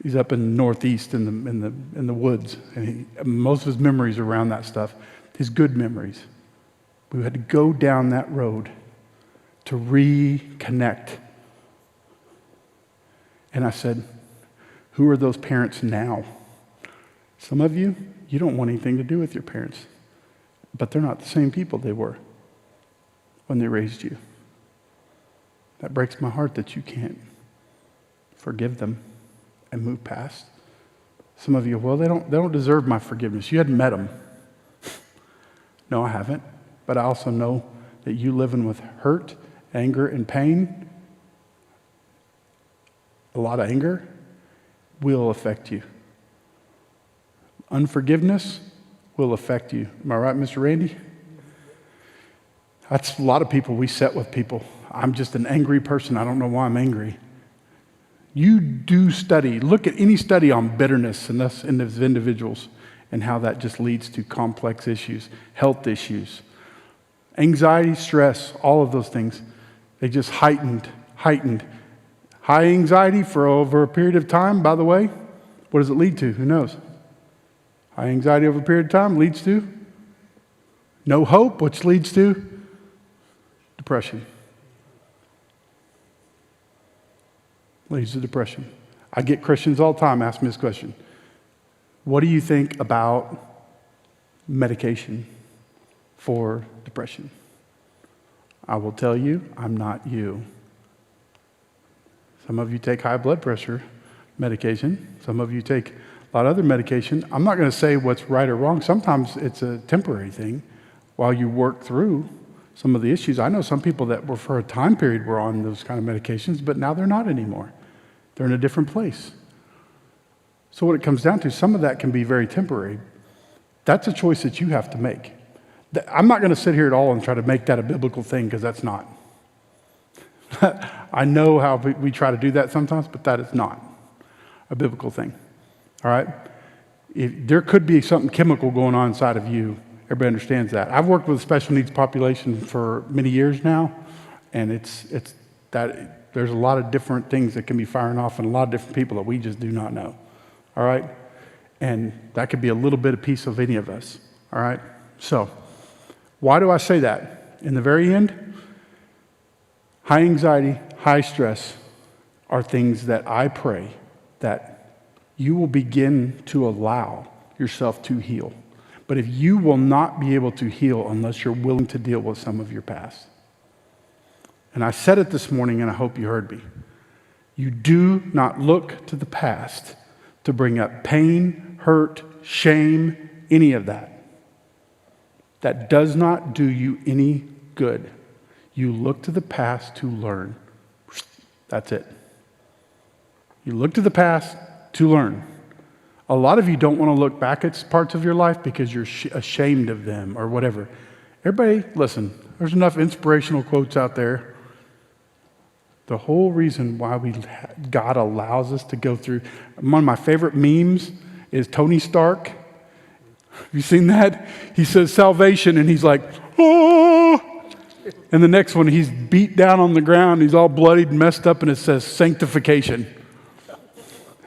[SPEAKER 1] He's up in the Northeast in the woods, and most of his memories are around that stuff. His good memories. We had to go down that road to reconnect. And I said, who are those parents now? Some of you don't want anything to do with your parents, but they're not the same people they were when they raised you. That breaks my heart that you can't forgive them and move past. Some of you, well, they don't deserve my forgiveness. You hadn't met them. No, I haven't. But I also know that you living with hurt, anger, and pain, a lot of anger, will affect you. Unforgiveness will affect you. Am I right, Mr. Randy? That's a lot of people. We sit with people. I'm just an angry person. I don't know why I'm angry. You do study. Look at any study on bitterness in us individuals, and how that just leads to complex issues, health issues, anxiety, stress, all of those things. They just heightened. High anxiety for over a period of time, by the way, what does it lead to? Who knows? High anxiety over a period of time leads to no hope, which leads to depression. Leads to depression. I get Christians all the time ask me this question. What do you think about medication for depression? I will tell you, I'm not you. Some of you take high blood pressure medication. Some of you take a lot of other medication. I'm not going to say what's right or wrong. Sometimes it's a temporary thing while you work through some of the issues. I know some people that were for a time period were on those kind of medications, but now they're not anymore. They're in a different place. So what it comes down to, some of that can be very temporary. That's a choice that you have to make. I'm not going to sit here at all and try to make that a biblical thing, because that's not. I know how we try to do that sometimes, but that is not a biblical thing. All right? There could be something chemical going on inside of you. Everybody understands that. I've worked with a special needs population for many years now, and it's that there's a lot of different things that can be firing off in a lot of different people that we just do not know. All right? And that could be a little bit of piece of any of us. All right? So, why do I say that? In the very end, high anxiety, high stress are things that I pray that you will begin to allow yourself to heal. But if you will not be able to heal unless you're willing to deal with some of your past. And I said it this morning, and I hope you heard me. You do not look to the past to bring up pain, hurt, shame, any of that. That does not do you any good. You look to the past to learn. That's it. You look to the past to learn. A lot of you don't want to look back at parts of your life because you're ashamed of them or whatever. Everybody, listen, there's enough inspirational quotes out there. The whole reason why God allows us to go through, one of my favorite memes is Tony Stark. Have you seen that? He says salvation, and he's like, oh. And the next one, he's beat down on the ground. He's all bloodied and messed up, and it says sanctification.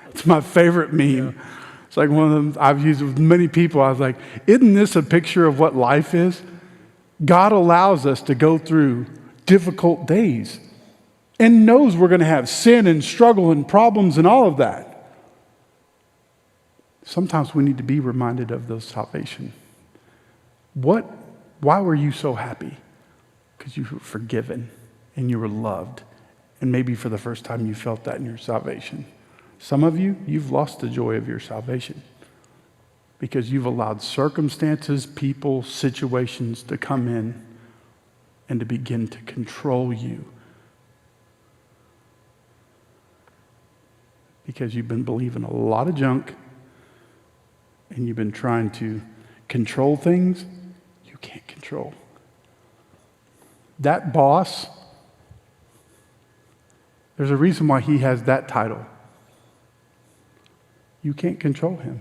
[SPEAKER 1] It's my favorite meme. It's like one of them I've used with many people. I was like, isn't this a picture of what life is? God allows us to go through difficult days and knows we're going to have sin and struggle and problems and all of that. Sometimes we need to be reminded of those salvation. Why were you so happy? Because you were forgiven and you were loved. And maybe for the first time you felt that in your salvation. Some of you, you've lost the joy of your salvation because you've allowed circumstances, people, situations to come in and to begin to control you. Because you've been believing a lot of junk and you've been trying to control things you can't control. That boss, there's a reason why he has that title. You can't control him.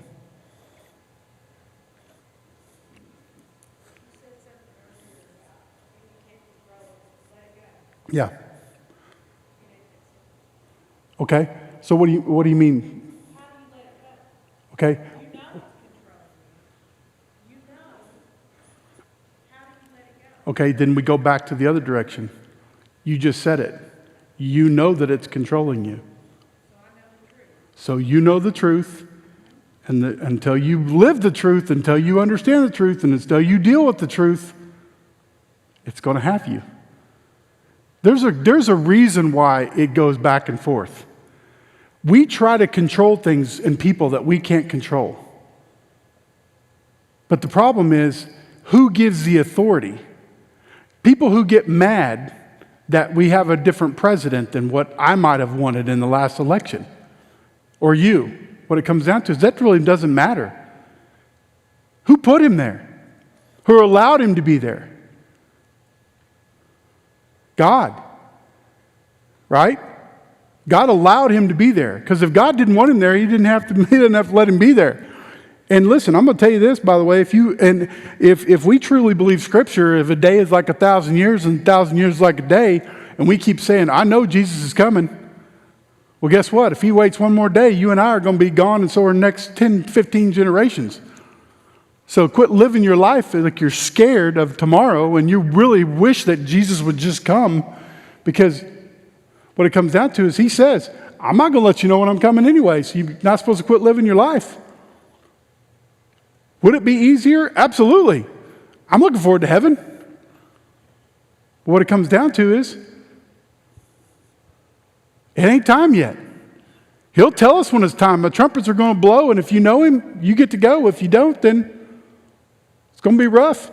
[SPEAKER 1] Yeah. Okay. So what do you mean? Okay. Okay, then we go back to the other direction. You just said it. You know that it's controlling you. So you know the truth, and until you live the truth, until you understand the truth, and until you deal with the truth, it's going to have you. There's a reason why it goes back and forth. We try to control things in people that we can't control. But the problem is, who gives the authority? People who get mad that we have a different president than what I might have wanted in the last election. Or you. What it comes down to is that really doesn't matter. Who put him there? Who allowed him to be there? God. Right? God allowed him to be there. Because if God didn't want him there, he didn't have to let him be there. And listen, I'm going to tell you this, by the way, if we truly believe Scripture, if a day is like 1,000 years and 1,000 years is like a day, and we keep saying, I know Jesus is coming, well, guess what? If he waits one more day, you and I are going to be gone, and so are the next 10, 15 generations. So quit living your life like you're scared of tomorrow, and you really wish that Jesus would just come, because what it comes down to is he says, I'm not going to let you know when I'm coming anyway, so you're not supposed to quit living your life. Would it be easier? Absolutely. I'm looking forward to heaven. But what it comes down to is, it ain't time yet. He'll tell us when it's time. The trumpets are going to blow, and if you know him, you get to go. If you don't, then it's going to be rough.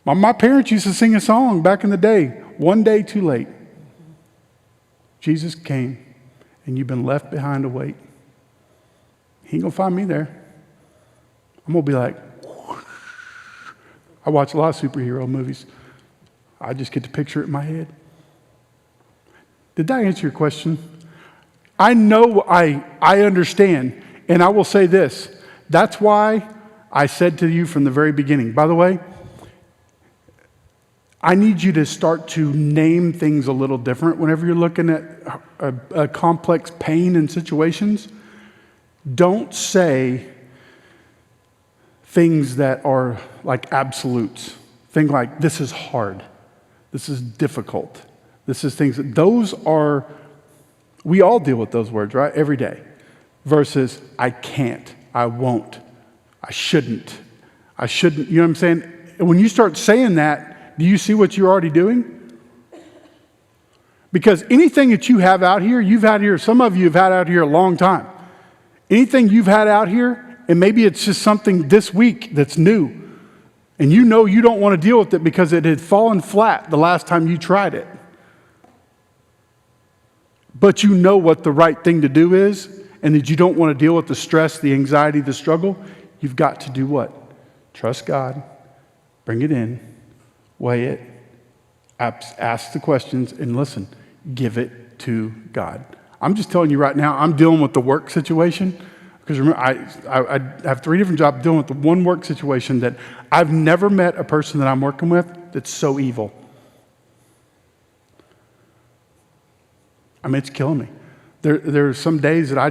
[SPEAKER 1] My parents used to sing a song back in the day, One Day Too Late. Jesus came, and you've been left behind to wait. He ain't going to find me there. I'm going to be like, whoosh. I watch a lot of superhero movies. I just get to picture it in my head. Did that answer your question? I know I understand, and I will say this. That's why I said to you from the very beginning, by the way, I need you to start to name things a little different whenever you're looking at a complex pain and situations. Don't say things that are like absolutes. Things like, this is hard. This is difficult. This is things that those are, we all deal with those words, right? Every day. Versus, I can't, I won't, I shouldn't, you know what I'm saying? And when you start saying that, do you see what you're already doing? Because anything that you have out here, you've had here, some of you have had out here a long time. Anything you've had out here, and maybe it's just something this week that's new, and you know you don't want to deal with it because it had fallen flat the last time you tried it. But you know what the right thing to do is, and that you don't want to deal with the stress, the anxiety, the struggle, you've got to do what? Trust God, bring it in, weigh it, ask the questions, and listen, give it to God. I'm just telling you right now, I'm dealing with the work situation. Because remember, I have 3 different jobs dealing with the one work situation that I've never met a person that I'm working with that's so evil. I mean, it's killing me. There are some days that I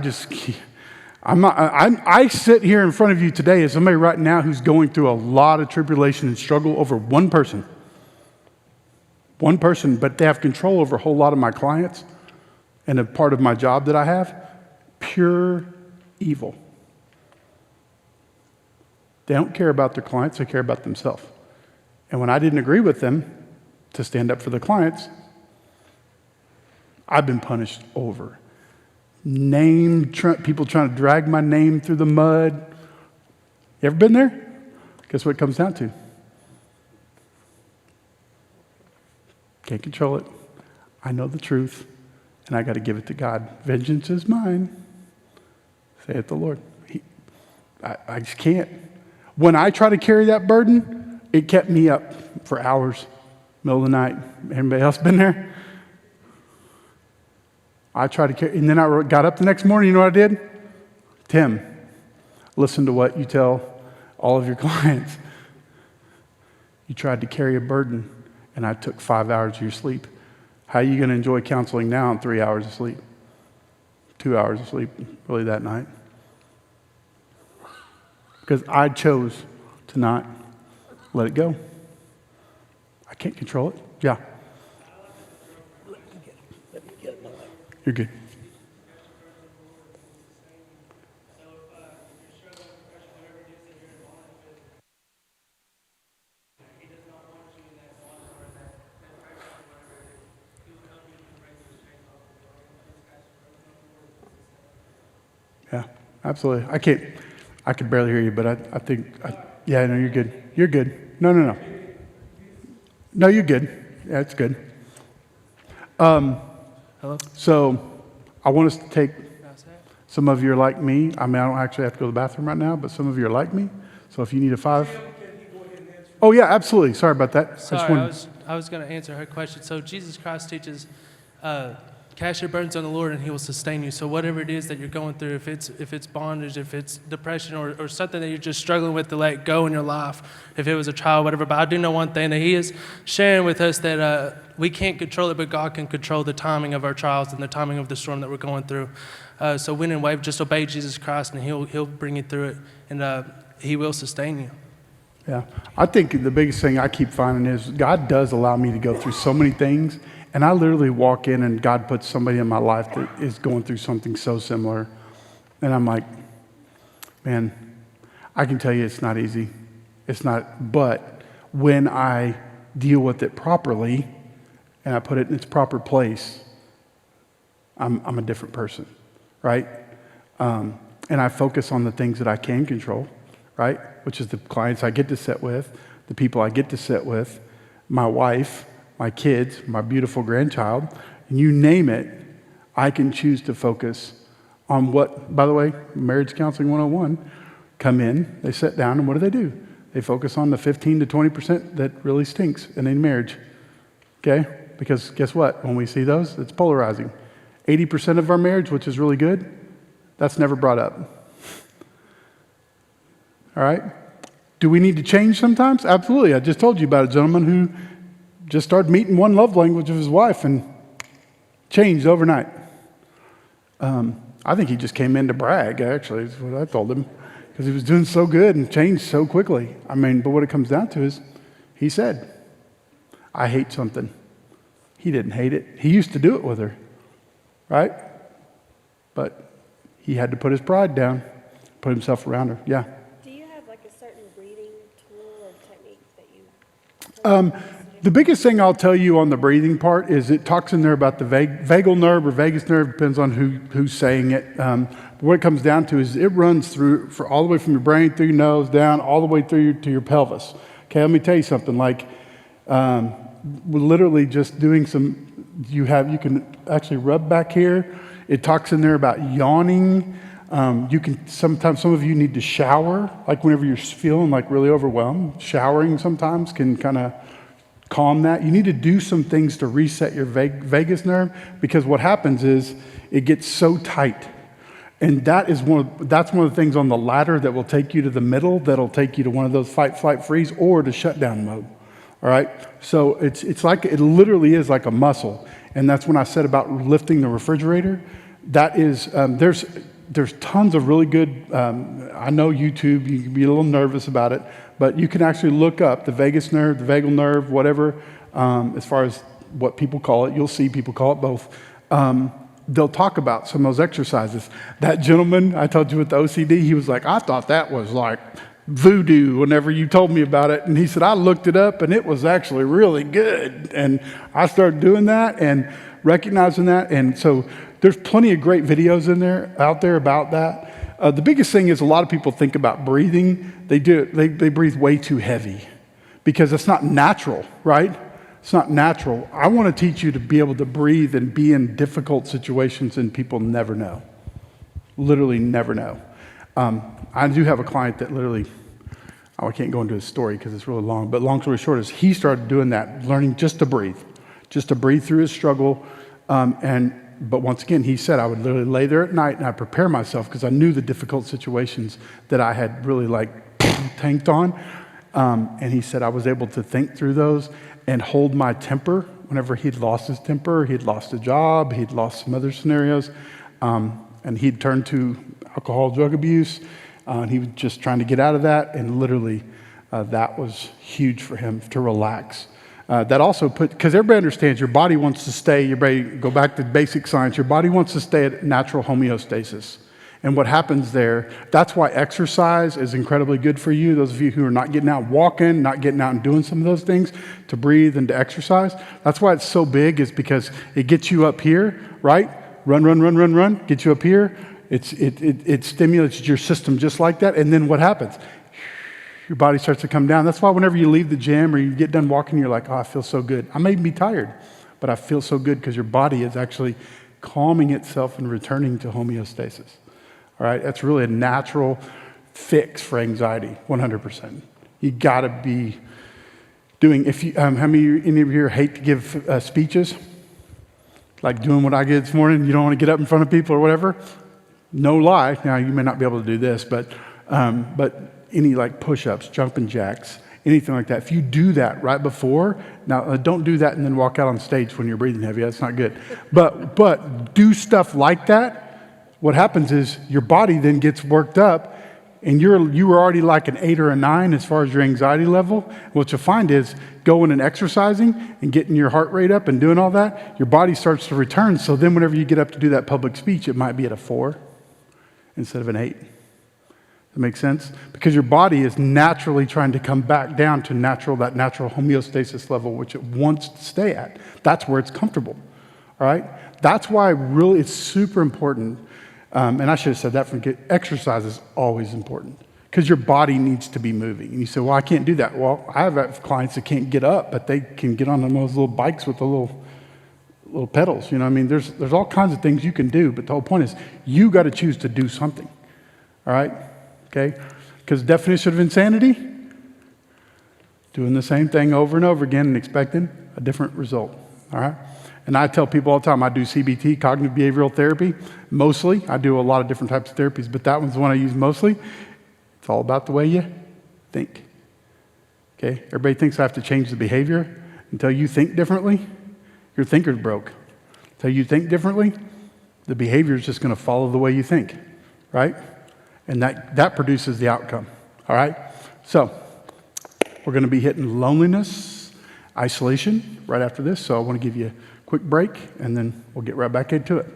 [SPEAKER 1] sit here in front of you today as somebody right now who's going through a lot of tribulation and struggle over one person. One person, but they have control over a whole lot of my clients and a part of my job that I have. Pure evil. They don't care about their clients, they care about themselves. And when I didn't agree with them to stand up for the clients, I've been punished over. People trying to drag my name through the mud. You ever been there? Guess what it comes down to? Can't control it. I know the truth, and I got to give it to God. Vengeance is mine, saith the Lord. I just can't. When I try to carry that burden, it kept me up for hours, middle of the night. Anybody else been there? I tried to carry, and then I got up the next morning, you know what I did? Tim, listen to what you tell all of your clients. You tried to carry a burden, and I took 5 hours of your sleep. How are you going to enjoy counseling now in 3 hours of sleep? 2 hours of sleep, really, that night? Because I chose to not let it go. I can't control it. Yeah. You're good. Yeah, absolutely. I could barely hear you, but I think, yeah, no, you're good. You're good. No. No, you're good. Yeah, it's good.
[SPEAKER 2] Hello?
[SPEAKER 1] So I want us to take, some of you are like me. I mean, I don't actually have to go to the bathroom right now, but some of you are like me. So if you need a 5. Oh, yeah, absolutely. Sorry about that.
[SPEAKER 2] Sorry, I was going to answer her question. So Jesus Christ teaches, cast your burdens on the Lord and he will sustain you. So whatever it is that you're going through, if it's bondage, if it's depression or something that you're just struggling with to let go in your life, if it was a trial, whatever. But I do know one thing, that he is sharing with us that we can't control it, but God can control the timing of our trials and the timing of the storm that we're going through. So win and wave, just obey Jesus Christ and he'll bring you through it, and he will sustain you.
[SPEAKER 1] Yeah. I think the biggest thing I keep finding is God does allow me to go through so many things. And I literally walk in and God puts somebody in my life that is going through something so similar. And I'm like, man, I can tell you it's not easy. It's not, but when I deal with it properly and I put it in its proper place, I'm a different person, right? And I focus on the things that I can control, right? Which is the clients I get to sit with, the people I get to sit with, my wife, my kids, my beautiful grandchild, and you name it, I can choose to focus on what, by the way, Marriage Counseling 101, come in, they sit down, and what do? They focus on the 15 to 20% that really stinks in a marriage, okay? Because guess what? When we see those, it's polarizing. 80% of our marriage, which is really good, that's never brought up. All right? Do we need to change sometimes? Absolutely. I just told you about a gentleman who just started meeting one love language of his wife and changed overnight. I think he just came in to brag, actually, is what I told him, because he was doing so good and changed so quickly. I mean, but what it comes down to is he said, I hate something. He didn't hate it. He used to do it with her, right? But he had to put his pride down, put himself around her. Yeah.
[SPEAKER 3] Do you have like a certain breathing tool or technique that you...
[SPEAKER 1] The biggest thing I'll tell you on the breathing part is it talks in there about the vagal nerve or vagus nerve, depends on who's saying it. What it comes down to is it runs through for all the way from your brain, through your nose, down, all the way through to your pelvis. Okay, let me tell you something. Like, we're literally just doing you can actually rub back here. It talks in there about yawning. You can sometimes, some of you need to shower, like whenever you're feeling like really overwhelmed. Showering sometimes can kind of calm that. You need to do some things to reset your vagus nerve, because what happens is it gets so tight. And that's one of the things on the ladder that will take you to the middle, that'll take you to one of those fight, flight, freeze, or to shutdown mode. All right? So it's like, it literally is like a muscle. And that's when I said about lifting the refrigerator. That is, there's tons of really good, I know YouTube, you can be a little nervous about it, but you can actually look up the vagus nerve, the vagal nerve, whatever, as far as what people call it. You'll see people call it both. They'll talk about some of those exercises. That gentleman I told you with the OCD, he was like, I thought that was like voodoo whenever you told me about it. And he said, I looked it up and it was actually really good. And I started doing that and recognizing that. And so there's plenty of great videos out there about that. The biggest thing is a lot of people think about breathing. They breathe way too heavy because it's not natural, right? It's not natural. I want to teach you to be able to breathe and be in difficult situations, and people never know. Literally never know. I do have a client that literally, I can't go into his story because it's really long, but long story short is he started doing that, learning just to breathe through his struggle. But once again, he said I would literally lay there at night and I'd prepare myself because I knew the difficult situations that I had really tanked on. And he said I was able to think through those and hold my temper whenever he'd lost his temper, he'd lost a job, he'd lost some other scenarios. And he'd turned to alcohol, drug abuse. And he was just trying to get out of that. And literally, that was huge for him to relax. That also because everybody understands your body wants to stay, go back to basic science, your body wants to stay at natural homeostasis. And what happens there, that's why exercise is incredibly good for you. Those of you who are not getting out walking, not getting out and doing some of those things to breathe and to exercise, that's why it's so big, is because it gets you up here, right? Run, get you up here. It stimulates your system just like that. And then what happens? Your body starts to come down. That's why whenever you leave the gym or you get done walking, you're like, oh, I feel so good. I may be tired, but I feel so good because your body is actually calming itself and returning to homeostasis. All right, that's really a natural fix for anxiety, 100%. You got to be doing, how many of you here hate to give speeches? Like doing what I did this morning, you don't want to get up in front of people or whatever. No lie. Now, you may not be able to do this, but any like push-ups, jumping jacks, anything like that. If you do that right before, now don't do that and then walk out on stage when you're breathing heavy. That's not good. But do stuff like that. What happens is your body then gets worked up, and you were already like an 8 or a 9 as far as your anxiety level. What you'll find is going and exercising and getting your heart rate up and doing all that, your body starts to return. So then whenever you get up to do that public speech, it might be at a 4 instead of an 8. That makes sense? Because your body is naturally trying to come back down to that natural homeostasis level, which it wants to stay at. That's where it's comfortable. All right? That's why really it's super important. And I should have said that from exercise is always important because your body needs to be moving. And you say, well, I can't do that. Well, I have clients that can't get up, but they can get on those little bikes with the little pedals. You know what I mean? There's all kinds of things you can do, but the whole point is you got to choose to do something. All right? Okay? Because definition of insanity, doing the same thing over and over again and expecting a different result. All right? And I tell people all the time, I do CBT, cognitive behavioral therapy, mostly. I do a lot of different types of therapies, but that one's the one I use mostly. It's all about the way you think. Okay? Everybody thinks I have to change the behavior. Until you think differently, your thinker's broke. Until you think differently, the behavior is just going to follow the way you think, right? And that produces the outcome, all right? So we're going to be hitting loneliness, isolation right after this, so I want to give you a quick break, and then we'll get right back into it.